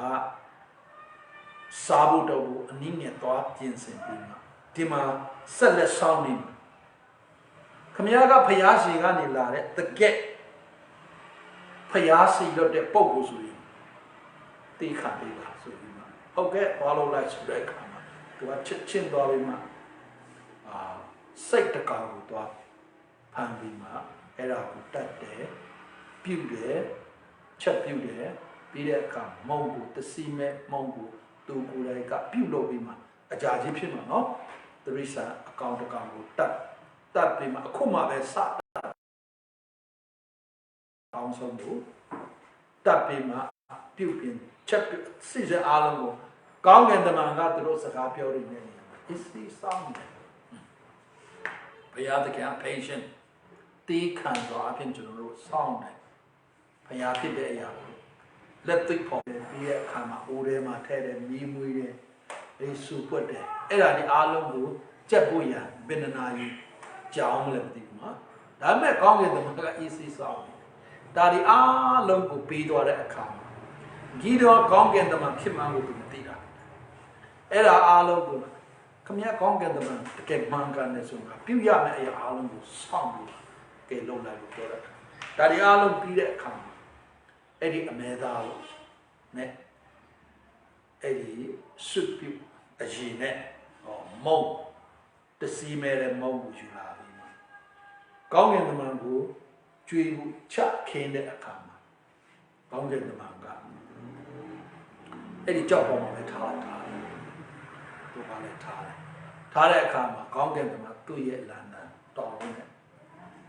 Speaker 1: စားဖို့တော့အနည်းငယ်သွားပြင်ဆင်ပြီးမှဒီမှာဆက်လက်စောင်းနေခမရကဖျားရှင်ကနေလာတဲ့တကက်ဖျားစီလို့တဲ့ပုံကိုဆိုရင်တိခါပေးပါဆိုပြီးမှဟုတ်ကဲ့ဘာလို့လိုက်ဆိုတဲ့အခါမှာသူကချစ်ချင်းသွားပြီးမှစိတ်တကာကိုသွားဖန်ပြီးမှအဲ့ဒါကိုတတ်တယ်ပြုတ်တယ်ချက်ပြုတ်တယ်ပြီးတဲ့အခါမုံကိုတစီမဲ့မုံကိုသူကိုယ်တိုင်ကပြုတ်လို့ပြီးမှအကြာကြီးဖြစ်မှာနော်တရိษံအကောင်တကောင်ကိုတတ်ပြီးမှအခုမှပဲစအောင်ဆုံးလို့တတ်ပြီးမှပြုတ်ပြင်ချက်စိစအားလုံးကိုကောင်းကင်တမန်ကသူတို့စကားပြောနေတယ် is this sound ဘုရားသခင် patientတေးခံစွာအဖြစ်ကျွန်တော်တို့စောင့်တယ်ဘုရားဖြစ်တဲ့အရာကိုလက်သိပ်ဖို့ပြီးတဲ့အခါမှာအိုးထဲမှာထဲတယ်မီးမွေးတယ်အေးဆူပွက်တယ်အဲ့ဒါဒီအားလုံးကိုကြက်ဖို့ရဘယ်နှနာရီကြောင်းမလဲမသိဘူးနော်ဒါပေမဲ့ကောင်းကင်တမန်က easy စောင့်ဒါဒီအားလုံးကိုပြီးသွားတဲ့အခါမှာဂီတော်ကောင်းကင်တမန်ဖြစ်မှန်းကိုသူမသိတာအဲ့ဒါအားလုံးကိုခမရကောင်းကင်တမန်တကယ်မှန်ကန်တယ်ဆိုတာပြုရမယ့်အရာအားလုံးကိုစောင့်ပြီးကဲလုံလိုက်လို့ပြောတာဒါဒီအားလုံးပြီးတဲ့အခါမှာအဲ့ဒီအမဲသားကိုနဲ့အဲ့ဒီစွတ်ပြုအရင်နဲ့မုံတစီမဲတဲ့မုံကိုယူလာပြီးမှကောင်းကင်တမန်ကိုကျွေးမှုချခင်းတဲ့အခါမှာကောင်းကင်တမန်ကအဲ့ဒီကြောက်ပေါ်မှာပဲထားတယ်သူကလည်းထားတဲ့အခါမှာကောင်းကင်တမန်သူ့ရဲ့လမ်းတော်လုံးနဲ့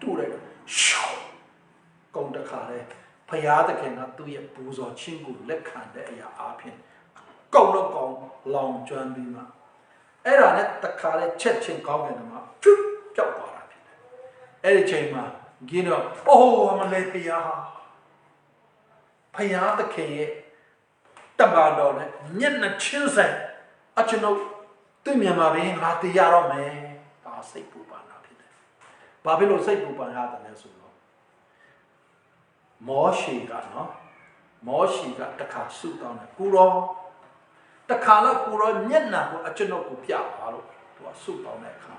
Speaker 1: တူလိုက်တော့ရှောင်းကုန်းတခါလဲဖရာသခင်ကသူ့ရဲ့ပူဇော်ခြင်းကိုလက်ခံတဲ့အရာအပြင်ကုန်းတော့ကောင်းလောင်ကျွမ်းပြီးမှအဲ့ဒါနဲ့တခါလဲချက်ချင်းကောင်းတယ်မှာဖြူးပြောက်သွားတာဖြစ်တယ်အဲ့ဒီချိန်မှာဂင်းတော့အိုးမလေးဖရာသခင်ရဲ့တမန်တော်နဲ့မျက်နှာချင်းဆိုင်အကျွန်ုပ်တွေ့မြင်ပါပဲငါတရားတော့မယ်ဒါစိတ်ပူပါနာဖြစ်တယ်ဘာဖြစ်လို့စိတ်ပူပန်ရတယ်လဲဆိုတော့မောရှေကနော်မောရှေကတခါဆုတောင်းတယ်ကိုရောတခါတော့ကိုရောမျက်နှာကိုအကျွန်ုပ်ကိုပြပါလို့သူကဆုတောင်းတဲ့အခါ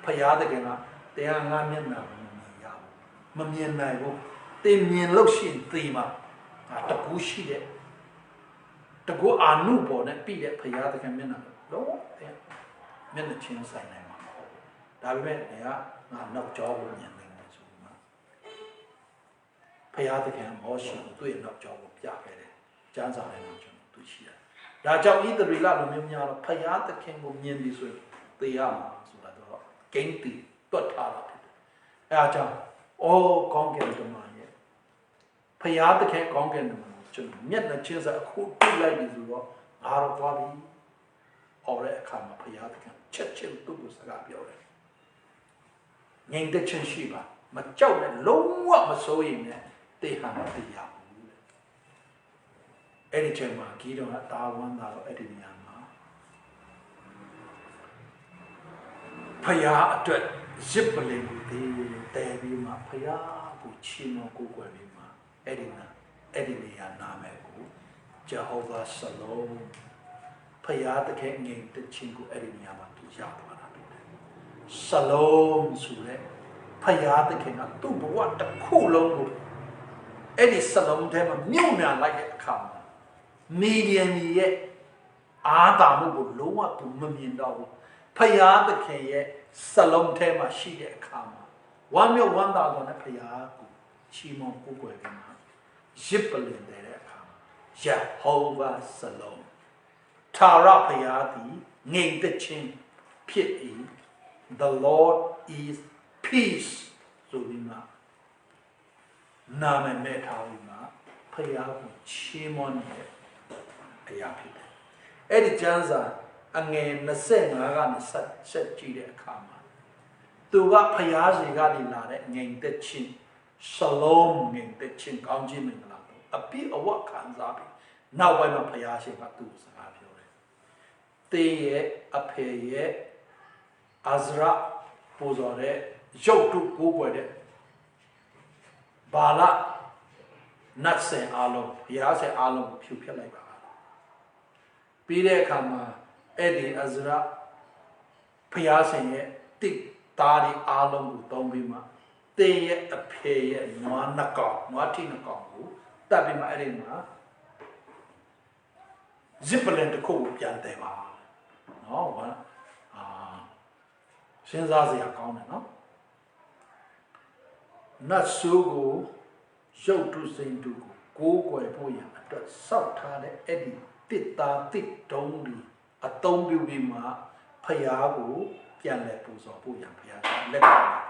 Speaker 1: ဖရာသခင်ကတရားငါမျက်နှာကိုမမြင်ရဘူးမမြင်နိုင်ဘူးတင်မြင်လို့ရှိရင်သေမှာတကူရှိတဲ့တကူအာနုဘောနဲ့ပြီးတဲ့ဖရာသခင်မျက်နှာတော့မျက်နှာချင်းဆိုင်နိုင်မှာမဟုတ်ဘူးဒါပေမဲ့ငါနောက်ကျောကိုမြင်နေတယ်ဆိုမှဖရာသခင်မောရှေကိုသူ့ရဲ့နောက်ကျောကိုပြခဲ့တယ်ကျမ်းစာထဲမှာကျွန်တော်သူရှိတယ်ဒါကြောင့်ဣသရေလလူမျိုးများတော့ဖရာသခင်ကိုမြင်ပြီးဆိုရင်သေရမှာဆိုတာတော့ဂိမ်းတီတွတ်ထားတာဖြစ်တယ်အဲအကြောင်းကောင်းကင်တမန်ရဲ့ဖရာသခင်ကောင်းကင်တမန်ကိုကျွန်တော်မျက်နှာချင်းစားအခုတွေ့လိုက်ပြီဆိုတော့ငါတော့သွားပြီဟောတဲ့အခါမှာဖရာသခင်ချက်ချင်းသူ့ကိုစကားပြောတယ်ငြိမ်သက်ခြင်းရှိပါမကြောက်နဲ့လုံးဝမစိုးရင်လည်းတေဟာမတေရဘူးအဲ့ဒီချိန်မှာဂီတော်ကတာဝန်တာတော့အဲ့ဒီနေရာမှာဖရာအတွက်ရစ်ပလင်ကိုတဲပြီးမှဖရာကိုချီးမွမ်းကိုးကွယ်ပြီးမှ Edina Nameku, Jehovah Salom, Payat King, the Chingu Ediniama to Yapana. Salom Sule, Payat King, a two, what the cool Eddie Salom Tema, new man like a come. Median yet, Adamu lower to $1,000,000. Payat King, Salom Tema, she get come. 1,000,000 Payaku, Chimon Kukwegama. Zippelin there come. Jehovah Salom. Tara Payati, Ning the Chin, Pity. The Lord is peace. Zubima. Name Metavima. Payaku, Chimon Ayapit. Eddie Janza, again the same Agan set Chile Kama. Tuga Payazi Gadilade, Ning the Chin. Shalom in the chin kanji minglato. A bit of what comes up. Now by my payashi got to Sahabiore. They appear Azra Pozore, Jotu Gubode Bala not say alum, he has a alum pupil like Pide Kama Eddie Azra Payasing Tick Tari alum Tombima. They appear no naka, no tinaka, Tabima Erima Zippelin the cool Yanteva. No one. Since as a account, no? Not so go, show to Saint to go Poya, that South had Eddie, Tita, Tit, Tongi, a Tongi Wima, Payago, Pianlepus or Poya, Piaga,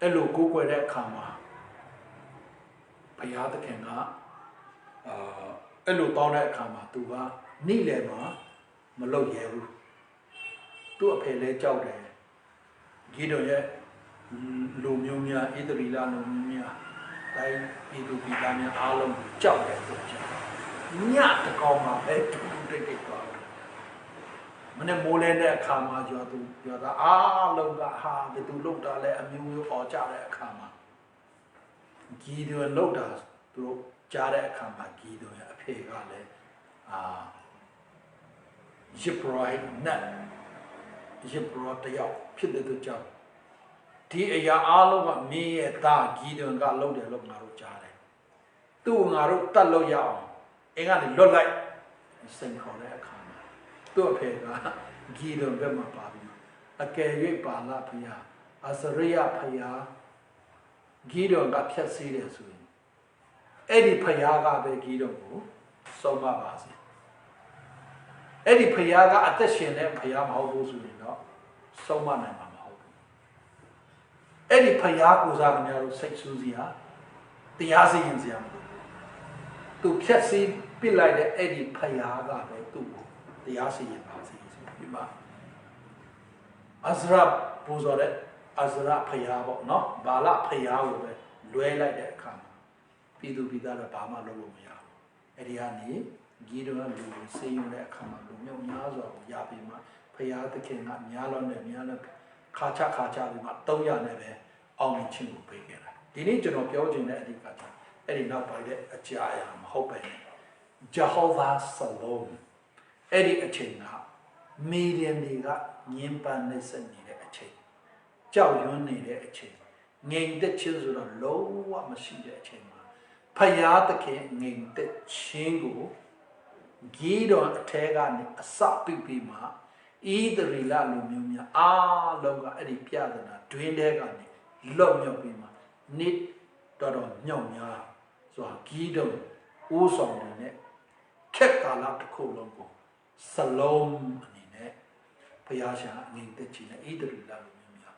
Speaker 1: Elo Google that Kama Payata Kanga Elo Donna Kama Tuba Nilema Malo Yeru to a Pele Jaude Gido yet Lumia, Idrila Lumia, like Idu Pidania Alum Jaude Nyat the Kama, head to take it. When a mole there Kama, you are the Alunga Ha, the Duluta, a Mu or Jare Kama. Gido and Lotas to Jare Kama, Gido, a Pegale, Jiproid, Net, Jiprot the Yop, Pit the Job. Tia Alunga, me a da, Gido and got loaded, look Naru Jare. Two Naru Talo Yao, England look like the same Korea Kama. To a pega, Gido Bema Pabi, a Kay Bala Pia, Azaria Paya, Gido got kept serious with Eddie Payaga be Gido, so Mabasi. Eddie Payaga at the Shin and Payam Hobos with no, so man and Mamma. Eddie Payak was out narrow sex Suzia, the Asians yam. To catch it be like the Eddie Payaga be too. The Yasi Azra Buzore, Azra Payabo, no, Bala Payabo, Lue like that come. Pidu Bidara Bama Lomia. Ediani, Gido and Lu, see you that come, Lumio Nazo, Yapima, Payata King, Nyalon, and Yana, Kacha Kacha, Toya Neve, only Chingu Pigana. The nature of Yojin Eddie Kacha, Eddie not by the Jaya, I'm hoping. Jehovah Salom. Eddie a chain now. Medium nigga, Yimpan listen needed a chain. Chow Yun needed a chain. Name the children of low machine a chain. Payata king named the chingu. Gido a tegan a sapi bima. Either rila lumia, longer Eddie Piadana, twin degani, love your bima. Nit dodon nyonya. So Gido, Usong in it. Kept a lot to cool longo. Salom Nine Payasha Ning the China either Lamia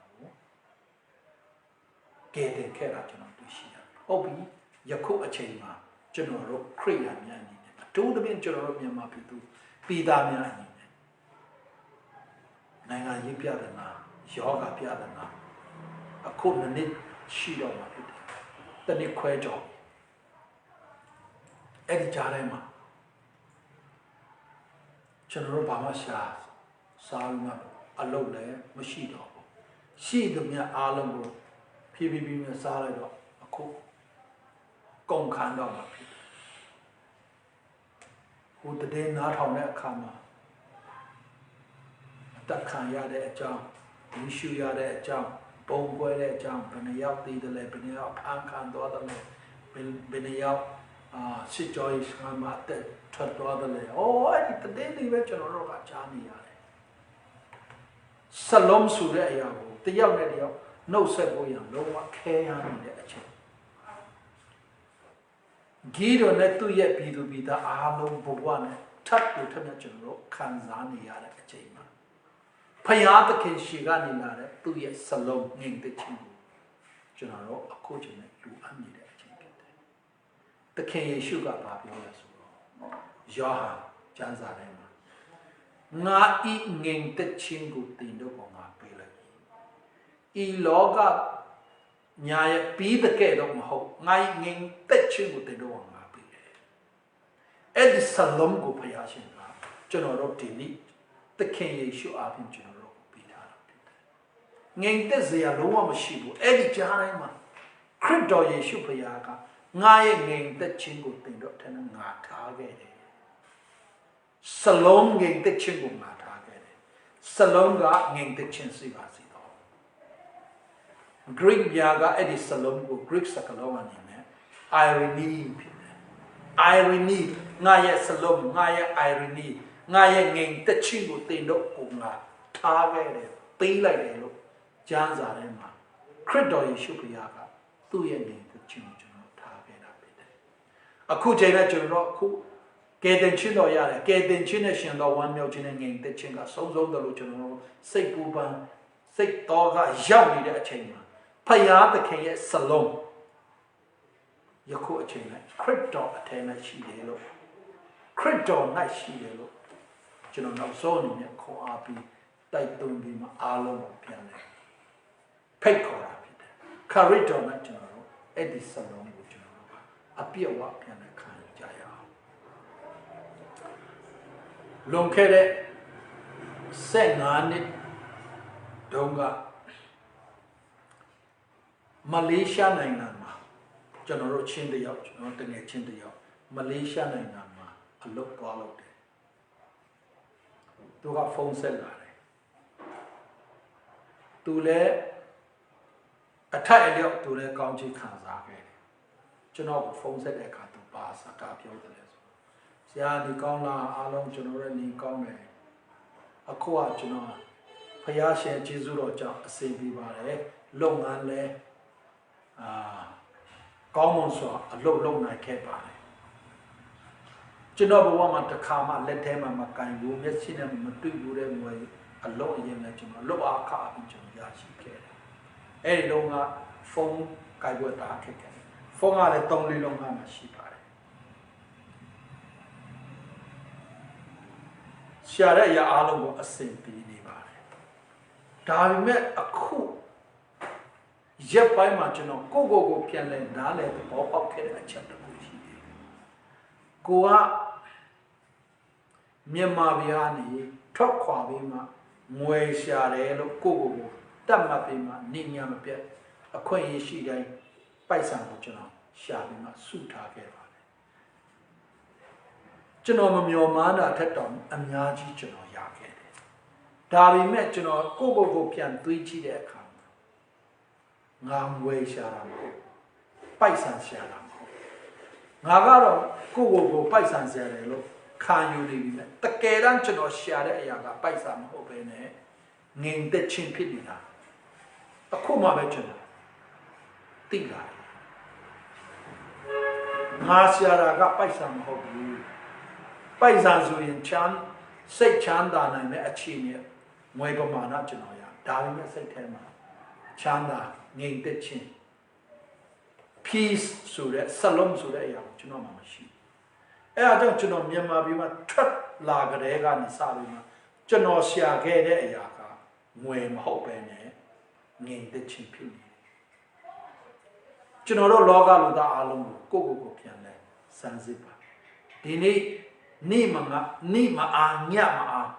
Speaker 1: Get a Keraton to Shia. Obi Yaku a Chema, General Kriya Yanni, told the Ben General Yamapitu, Pidamia Nanga Yipiadana, Yoga Piadana, a cool knit sheet of my the Nick Quajo Eddie Jarema. General Bamasha, Salma, a low layer, Machine. She the mere Alambo, PBB salad, a cook, ကုန်ခန်းတော့မှာဖြစ်ဟိုတည်နားထောင်တဲ့အခါမှာတက်ခံရတဲ့အကြောင်းရရှိရတဲ့အကြောင်းပုံပွဲတဲ့အကြောင်းဘယ်နှယောက်တည်တယ်လဲဘယ်နှယောက်ဖန်ခံသွားတယ်လဲဘယ်နှယောက်စစ်ကြောရေးစခန်းမှာတက်ထွက်သွားတယ်လဲအဲ့ဒီတည်လေးပဲကျွန်တော်တို့ကကြားနေရတယ်ဆလုံးဆိုတဲ့အရာကိုတယောက်နဲ့တယောက်နှုတ်ဆက်ဖို့ရလုံးဝခဲရနေတဲ့အချိန်ဂီရိုနဲ့သူ့ရဲ့ပြည်သူပြည်သားအားလုံးဘဝနဲ့ထပ်ကိုထပ်မြတ်ကျွန်တော်တို့ခံစားနေရတဲ့အချိန်မှာဖယားသခင်ရှိကနေလာတဲ့သူ့ရဲ့စလုံးငြိမ်သက်ခြင်းကိုကျွန်တော်တို့အခုချိန်နဲ့လူအပ်နေတဲ့အချိန်ဖြစ်တယ်။သခင်ယေရှုကဘာပြောလဲဆိုတော့ယောဟန်ကျမ်းစာထဲမှာငါဤငြိမ်သက်ခြင်းကိုတင်တော့ငါပေးလိုက်။ဤလောကညာရဲ့ပြီးတဲ့ကဲတော့မဟုတ်ငါငြိမ်သက်ခြင်းကိုတင်တော့ငါပေးတယ်။အဲ့ဒီစလုံးကိုဖယားရှင်ကကျွန်တော်တို့ဒီနေ့သခင်ယေရှုအားဖြင့်ကျွန်တော်တို့ပေးထားတာဖြစ်တယ်။ငြိမ်သက်စရာလုံးဝမရှိဘူး။အဲ့ဒီကြားတိုင်းမှာခရစ်တော်ယေရှုဖခင်ကငါရဲ့ငြိမ်သက်ခြင်းကိုသင်တို့ထက်ငါထားခဲ့တယ်။စလုံးငြိမ်သက်ခြင်းကိုငါထားခဲ့တယ်။စလုံးကငြိမ်သက်ခြင်းစီပါစီတော့။ Greek ညာကအဲ့ဒီစလုံးကို Greek စကားလုံးအနေနဲ့ irony ဖြစ်တယ်။ irony ငါရဲ့စလုံးငါရဲ့ ironyငါရဲ့ငြိမ်သက်ခြင်းကိုတင်တော့ကိုငါထားခဲ့တယ်ပေးလိုက်တယ်လို့ကျမ်းစာထဲမှာခရစ်တော်ယေရှုခရစ်ကသူ့ရဲ့ငြိမ်သက်ခြင်းကိုကျွန်တော်ထားခဲ့တာဖြစ်တယ်အခုချိန်နဲ့ကျွန်တော်အခုကဲတင်ခြင်းတော်ရတယ်ကဲတင်ခြင်းနဲ့ရှင်တော်ဝမ်းမြောက်ခြင်းနဲ့ငြိမ်သက်ခြင်းကဆုံးဆုံးတယ်လို့ကျွန်တော်စိတ်ပူပန်စိတ်တော်ကရောက်နေတဲ့အချိန်မှာဖယားသခင်ရဲ့စလုံးယခုအချိန်နဲ့ခရစ်တော်အထက်၌ရှိတယ်လို့ခရစ်တော်၌ရှိတယ်လို့ကျွန်တော်နောက်ဆုံးအနေနဲ့ခေါ်အားပြီးတိုက်တွန်းပြီးမှအားလုံးကိုပြန်လဲဖိတ်ခေါ်တာဖြစ်တယ်ခရစ်တော်နဲ့ကျွန်တော်တို့အဲ့ဒီစလုံးကိုကျွန်တော်တို့အပြည့်အဝပြန်လဲခံကြရအောင်လွန်ခဲ့တဲ့15နှစ်တုန်းကမလေးရှားနိုင်ငံမှာကျွန်တော်တို့ချင်းတယောက်ကျွန်တော်တငယ်ချင်းတယောက်မလေးရှားနိုင်ငံမှာအလုပ်သွားလုပ်တယ်သူကဖုန်းဆက်လာတယ်သူလည်းအထက်အလျောက်သူလည်းကောင်းချီးခံစားခဲ့တယ်ကျွန်တော်ဖုန်းဆက်တဲ့အခါသူပါစကားပြောတယ်ဆိုဆရာဒီကောင်းလားအားလုံးကျွန်တော်ရဲ့နေကောင်းတယ်အခုကကျွန်တော်ဖယားရှင်ကျေးဇူးတော်ကြောင့်အစီအပြီးပါတယ်လုပ်ငန်းလဲကောင်းမွန်စွာအလုပ်လုပ်နိုင်ခဲ့ပါတယ်ကျွန်တော်ဘဝမှာတစ်ခါမှလက်ထဲမှာမကင်ဘူးမျက်စိနဲ့မတွေ့ဘူးတဲ့ငွေအလုံးအရင်နဲ့ကျွန်တော်လောက်အားခအပြီးကျွန်တော်ရရှိခဲ့တယ်အဲ့ဒီတော့ကဖုန်းကိုင်ွက်တာခက်တယ်ဖုန်းကလည်း3-4လုံးမှရှိပါတယ်ရှာတဲ့ရအားလုံးကိုအစင်ပြီးနေပါတယ်ဒါပေမဲ့အခုရက်ပိုင်းမှာကျွန်တော်ကိုပြန်လဲနားလဲသဘောပေါက်ခဲ့တဲ့အချက်တစ်ခုရှိတယ်ကိုကမြန်မာပြည်ကနေထွက်ခွာပြီးမှငွေရှာတယ်လို့ကိုတတ်မှတ်ပြီးမှနေညာမပြတ်အခွင့်အရေးရှိတိုင်းပိုက်ဆံကိုကျွန်တော်ရှာပြီးမှစုထားခဲ့ပါတယ်ကျွန်တော်မမျှော်မှန်းတာထက်တောင်အများကြီးကျွန်တော်ရခဲ့တယ်ဒါပေမဲ့ကျွန်တော်ကိုပြန်တွေးကြည့်တဲ့အခါငါငွေရှာတာမဟုတ်ပိုက်ဆံရှာတာမဟုတ်ငါကတော့ကိုပိုက်ဆံရှာတယ်လို့ခံယူနေပြီမဲ့တကယ်တမ်းကျွန်တော်ရှာတဲ့အရာကပိုက်ဆံမဟုတ်ဘဲနဲ့ငြိမ်သက်ခြင်းဖြစ်နေတာအခုမှပဲကျွန်တော်သိလာတယ်ငါရှာတာကပိုက်ဆံမဟုတ်ဘူးပိုက်ဆံဆိုရင်စိတ်ချမ်းသာနိုင်တဲ့အခြေအနေငွေပမာဏကျွန်တော်ရဒါပေမဲ့စိတ်ထဲမှာချမ်းသာငြိမ်သက်ခြင်း peace ဆိုတဲ့စလုံးဆိုတဲ့အရာကိုကျွန်တော်မှမရှိအဲအကြောင်းကျွန်တော်မြန်မာပြည်မှာထွက်လာကြတဲ့ကနေစပြီးမှကျွန်တော်ရှာခဲ့တဲ့အရာကငွေမဟုတ်ပဲနဲ့ငြိမ်သက်ခြင်းဖြစ်နေတယ်ကျွန်တော်တို့လောကလူသားအားလုံးကိုပြန်လဲစမ်းစစ်ပါဒီနေ့နေ့မအားညမအား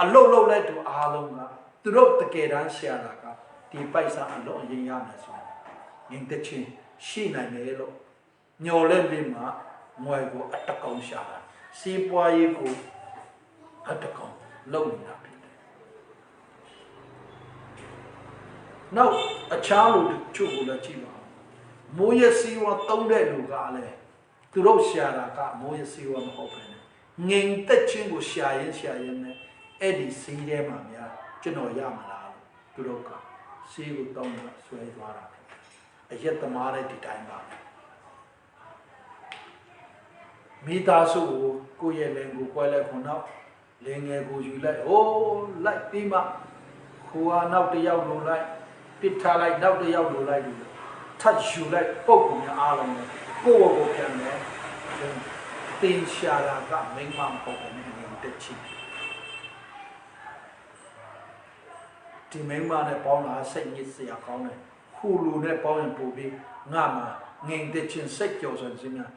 Speaker 1: အလုတ်လုတ်လိုက်သူအားလုံးကသူတို့တကယ်တမ်းရှာတာကဒီပိုက်ဆံအလုံးအရင်ရမယ်ဆိုရင်ငြိမ်သက်ခြင်းရှိနိုင်တယ်လို့ ညော်လဲပြီးမှငွေကိုအတကောင်ရှာတာစီးပွားရေးကိုအတကောင်လုပ်နေတာဖြစ်တယ်နောက်အခြားလူတို့ကိုလည်းကြည့်ပါမိုးရစီဝါတုံးတဲ့လူကလည်းသူတို့ရှာတာကမိုးရစီဝါမဟုတ်ပဲငင်တက်ချင်းကိုရှာရင်နဲ့အဲ့ဒီစီးထဲမှာများကျွန်တော်ရမှာလားသူတို့ကစီးကိုတောင်းတော့ဆွဲသွားတာအရက်သမားတဲ့ဒီတိုင်းပါမိသားစုကိုယ့်ရဲ့လင်ကိုကွဲလိုက်ခုနောက်လင်ငယ်ကိုယူလိုက်လိုက်ပြီးမှခိုးကနောက်တစ်ယောက်လိုလိုက်ပစ်ထားလိုက်နောက်တစ်ယောက်လိုလိုက်လို့ထတ်ယူလိုက်ပုတ်ကုန်အားလုံးကိုယ့်ကိုပြန်တယ်တင်ရှာတာကမိမမဟုတ်ဘူးနေတက်ချီဒီမိမနဲ့ပေါင်းတာစိတ်ညစ်စရာကောင်းတယ်ဟူလူနဲ့ပေါင်းရင်ပို့ပြီးငါမှငင်တက်ချင်းစိတ်ကြော်ဆိုခြင်းများ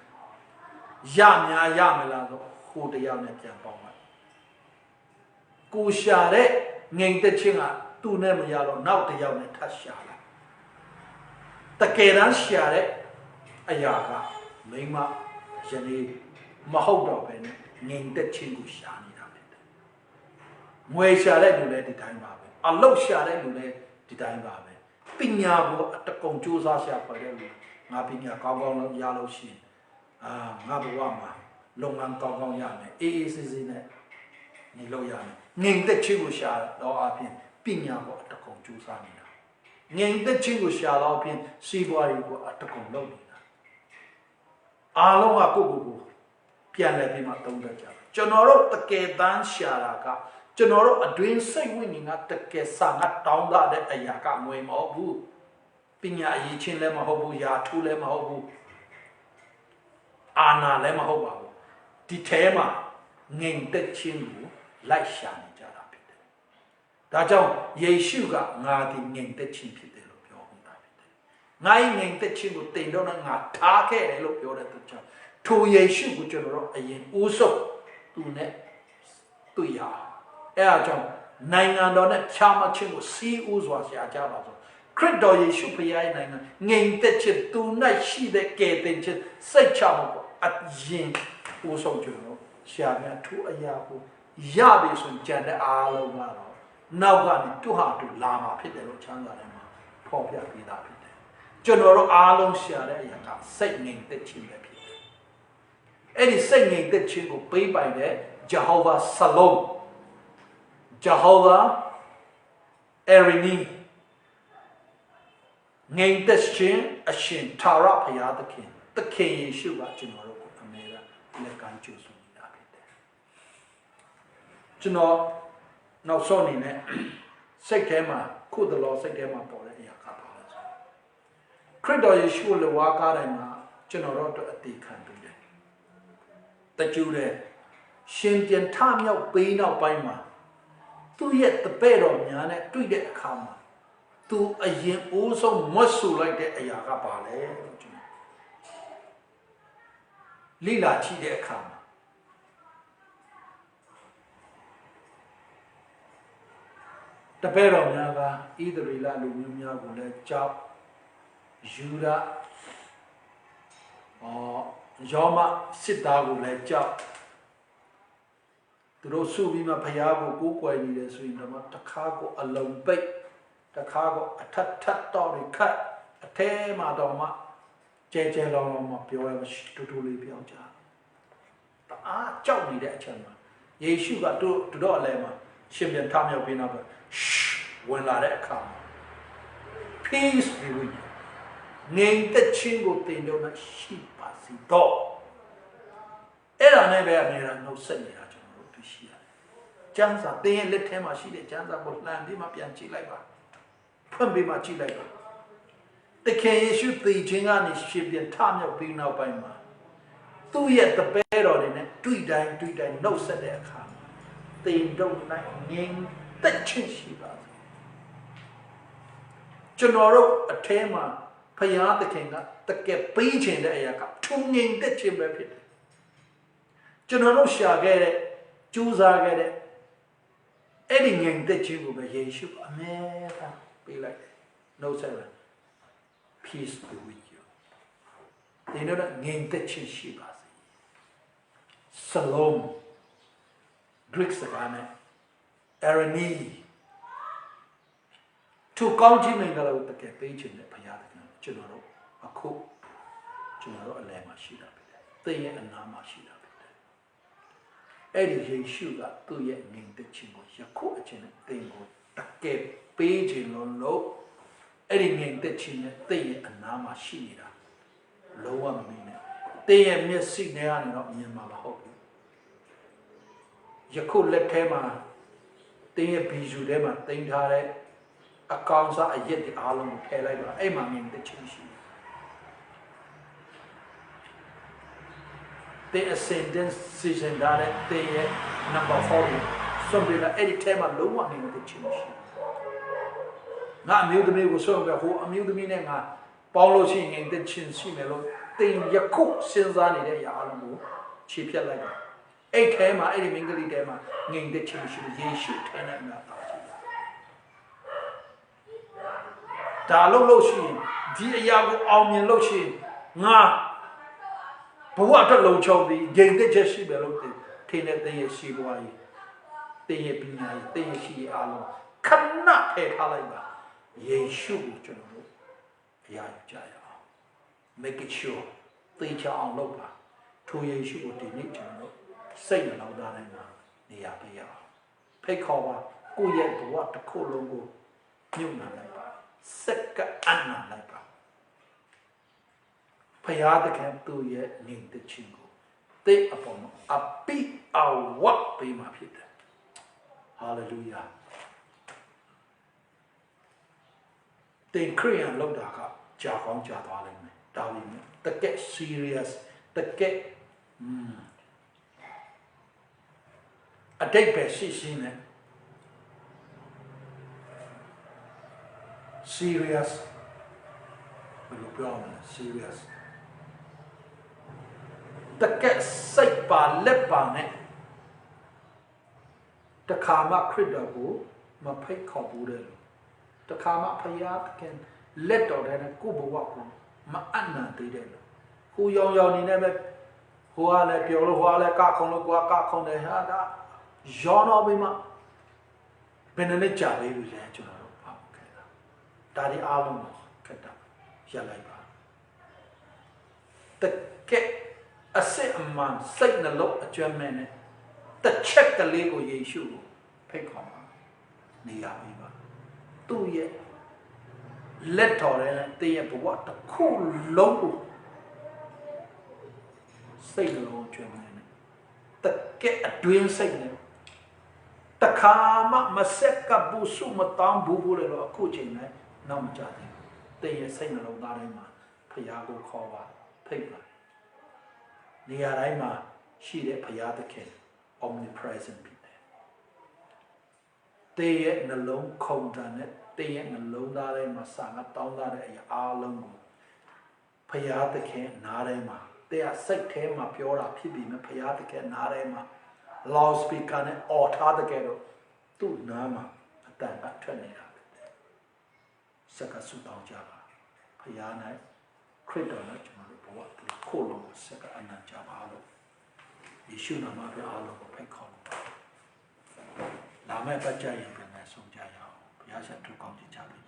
Speaker 1: ရများရမလားဆိုဟိုတယောက်နဲ့ပြန်ပေါင်းလိုက်ကိုရှာတဲ့ငင်တက်ချင်းကသူ့နဲ့မရတော့နောက်တယောက်နဲ့ထပ်ရှာလိုက်တကယ်တမ်းရှာတဲ့အရာကမိမယနေ့မဟုတ်တော့ပဲနဲ့ငင်တက်ချင်းကိုရှာနေတာပဲငွေရှာတဲ့လူလည်းဒီတိုင်းပါပဲအလုတ်ရှာတဲ့လူလည်းဒီတိုင်းပါပဲပညာကိုအတကုံစူးစမ်းရှာပါတဲ့လူငါပညာကောင်းကောင်းရလို့ရှိရင်ငါဘဝမှာလုပ်ငန်းကောင်းကောင်းရမယ်အေးအေးဆေးဆေးနဲ့နေလို့ရမယ်ငင်သက်ချင်းကိုရှာတော့အပြင်ပညာကိုအတကုံစူးစမ်းနေတာငင်သက်ချင်းကိုရှာတော့အပြင်စီးပွားရေးကိုအတကုံလုပ်နေတာအားလုံးကကိုပြန်လဲပြီးမှသုံးတတ်ကြတယ်ကျွန်တော်တို့တကယ်တမ်းရှာတာကကျွန်တော်တို့အတွင်းစိတ်ဝိညာဉ်ကတကယ်စာငတ်တောင်းတတဲ့အရာကငွေမဟုတ်ဘူးပညာအရေးချင်းလည်းမဟုတ်ဘူးယာထူးလည်းမဟုတ်ဘူးအာနာလည်းမဟုတ်ပါဘူးဒီထဲမှာငင်တက်ချင်းကိုလိုက်ရှာနေကြတာဖြစ်တယ်ဒါကြောင့်ယေရှုကငါဒီငင်တက်ချင်းဖြစ်တယ်လို့ပြောနေတာဖြစ်တယ်ငါ့ငင်တက်ချင်းကိုတင်တော့ငါထားခဲ့တယ်လို့ပြောတဲ့သူကြောင့်ထိုယေရှုကိုကျွန်တော်တို့အရင်ဦးဆုံးသူနဲ့တွေ့ရအဲ့အကြောင်းနိုင်ငံတော်နဲ့ဖြာမချင်းကိုစီးဦးစွာရှာကြပါစို့ခရစ်တော်ယေရှုဖခင်ရဲ့နိုင်ငံငြိမ်သက်ခြင်းသူ၌ရှိတဲ့ကယ်တင်ခြင်းစိတ်ချမှုကိုအရင်ဦးဆုံးကျွန်တော်ရှာများထိုအရာကိုရပြီဆိုကြံတဲ့အားလုံးကတော့နောက်ကနေသူ့ဟာသူလာမှာဖြစ်တယ်လို့ချမ်းသာတယ်မှာဖော်ပြပေးတာဖြစ်တယ်ကျွန်တော်တို့အားလုံးရှာတဲ့အရာကစိတ်ငြိမ်သက်ခြင်းပဲဖြစ်တယ်အဲ့ဒီစိတ်ငြိမ်သက်ခြင်းကိုပေးပိုင်တဲ့ဂျဟောဗာဆလုံး Jehovah Erini ငြိမ်သက်ခြင်းအရှင်ထာဝရဘုရားသခင်ယေရှုကကျွန်တော်တို့ကိုအမြဲတမ်းလက်ကမ်းကြိုဆိုနေတာဖြစ်တယ်ကျွန်တော်နောက်ဆုံးအနေနဲ့စိတ်ထဲမှာခုတလောစိတ်ထဲမှာပေါ်တဲ့အရာကပါလဲဆိုခရစ်တော်ယေရှုလိုဝါကားတိုင်းမှာကျွန်တော်တို့အတွက်အသေးခံပေးတယ်တကြူတဲ့ရှင်ပြန်ထမြောက်ပေးနောက်ပိုင်းမှာသူ့ရဲ့တပည့်တော်များနဲ့တွေ့တဲ့အခါမှာသူအရင်အိုးဆုံးမွတ်ဆူလိုက်တဲ့အရာကပါလဲလို့ကျွန်တော်လိလာကြည့်တဲ့အခါမှာတပည့်တော်များကဣသရေလလူမျိုးများကိုလည်းကြောက်ယူဒယောမစစ်သားကိုလည်းကြောက်သူတို့စုပြီးမှဖျားကိုကိုးကွယ်နေတယ်ဆိုရင်တော့တခါကိုအလုံးပိတ်တခါကိုအထက်တော့ခတ်အထဲမှာတော့မှကျဲလောင်မပြောရမရှိတူတူလေးပြောကြတအားကြောက်နေတဲ့အချိန်မှာယေရှုကသူတို့အလဲမှာရှင်ပြန်ထမြောက်ပြီးနောက်ဝင်လာတဲ့အခါမှာ peace be with you ငြိမ်သက်ခြင်းကိုတင်လို့ရှိပါစေတော့အဲ့ဒါနဲ့ပဲအမြဲတမ်းနှုတ်ဆက်နေတာကျွန်တော်တို့သိရှိရတယ်ကျမ်းစာသင်ရဲ့လက်ထဲမှာရှိတဲ့ကျမ်းစာကိုလှန်ပြီးမှပြန်ကြည့်လိုက်ပါဖွင့်ပြီးမှကြည့်လိုက်ပါတခင်ယေရှုသေခြင်းကနေရှင်ပြန်ထမြောက်ပြီးနောက်ပိုင်းမှာသူ့ရဲ့တပည့်တော်တွေနဲ့တွေ့တိုင်းနှုတ်ဆက်တဲ့အခါမှာသင်တို့၌ငြိမ်သက်ခြင်းရှိပါစေကျွန်တော်တို့အထဲမှာဖယားသခင်ကတကယ်ပေးခြင်းတဲ့အရာကထုံငြိမ်သက်ခြင်းပဲဖြစ်တယ်ကျွန်တော်တို့ရှာခဲ့တဲ့ကြိုးစားခဲ့တဲ့အဲ့ဒီငြိမ်သက်ခြင်းကိုပဲယေရှုအမြဲတမ်းပေးလိုက်တယ်နှုတ်ဆက်တယ် peace be with you they know that gain the chin shibas. Salom, Greek Sagane, Arani. To county Mangala with the page in the Payatakan, General, a cook, General Alema Shida, they and Nama Shida. Eddie Sugar, 2 years named the Chingo, Yaku, Tingo, the page in low, Eddie named the Chin, they and Nama Shida. Lower meaning. They and Miss Sidney are not near Mama Hope. Yaku let Tema, they a bijou them, think her accounts are yet the Alum Pelagra, Emma in the Chinshi. They ascendant season that they number 40. Somebody like any time a low one in the Chinshi. Not amused me was so who amused me now. Paulo singing the Chinshi mellow. Thing Yaku since I need a Alamu, cheap like that. 8 time, 80 mingly dema, named the Chinshi, ye shoot 10 and that. Dalo Loshi, dear Yago Almian Loshi, nah. But what a low chobby, gain the Jessie below the Taylor day she boy, day Pina, day she alone. Cannot pay Halaba. Ye shoot, General. Ya Jaya. Make it sure. Teacher on Lopa. 2 years you would need General. Say aloud that near Pia. Pay cover, go yet to what the Colongo. Nuna Lapa. Second Anna Lapa. Payada can 2 years named the Chingo. They upon a big our what be my Peter. Hallelujah. The Korean looked up, Jahong Jadwalin, Darwin, the get serious, the get a day best seen it. Serious, serious. The get sick by lip on it. The karma critical, my pay cobble. The karma payat can let out and a kuba walk my Anna did it. Who young never who are like your who are like a on the Hada, Jean Obima Benelicha, baby, let you know. Daddy Alum, Kata, Yalaba. The cat. A certain man, Satan a lot of German, the check the legal issue, pick on Niaviva. 2 years. Letter and they have what the cool local Satan old German. The get a twin Satan. The Kama Maseka Busu Matam Bubu or Kuchin, Namjadi. They are saying a lot of Payago Kova, paper. Niaraima, she the Payatakin, omnipresent people. They in the long cold done it, they in the low Narema Sanga, down that a longo. Payatakin, Narema. They are sick him up your pibim, Payatakin, Narema. Law speak on it, or Tadagero, do Nama, a time at 20. Sakasutan Java, Payana, Credon. What the colon was second and Javalo. You should not have all of a pecon. Lama Bajay and Nason Jaya, Piazza to come to Jabi.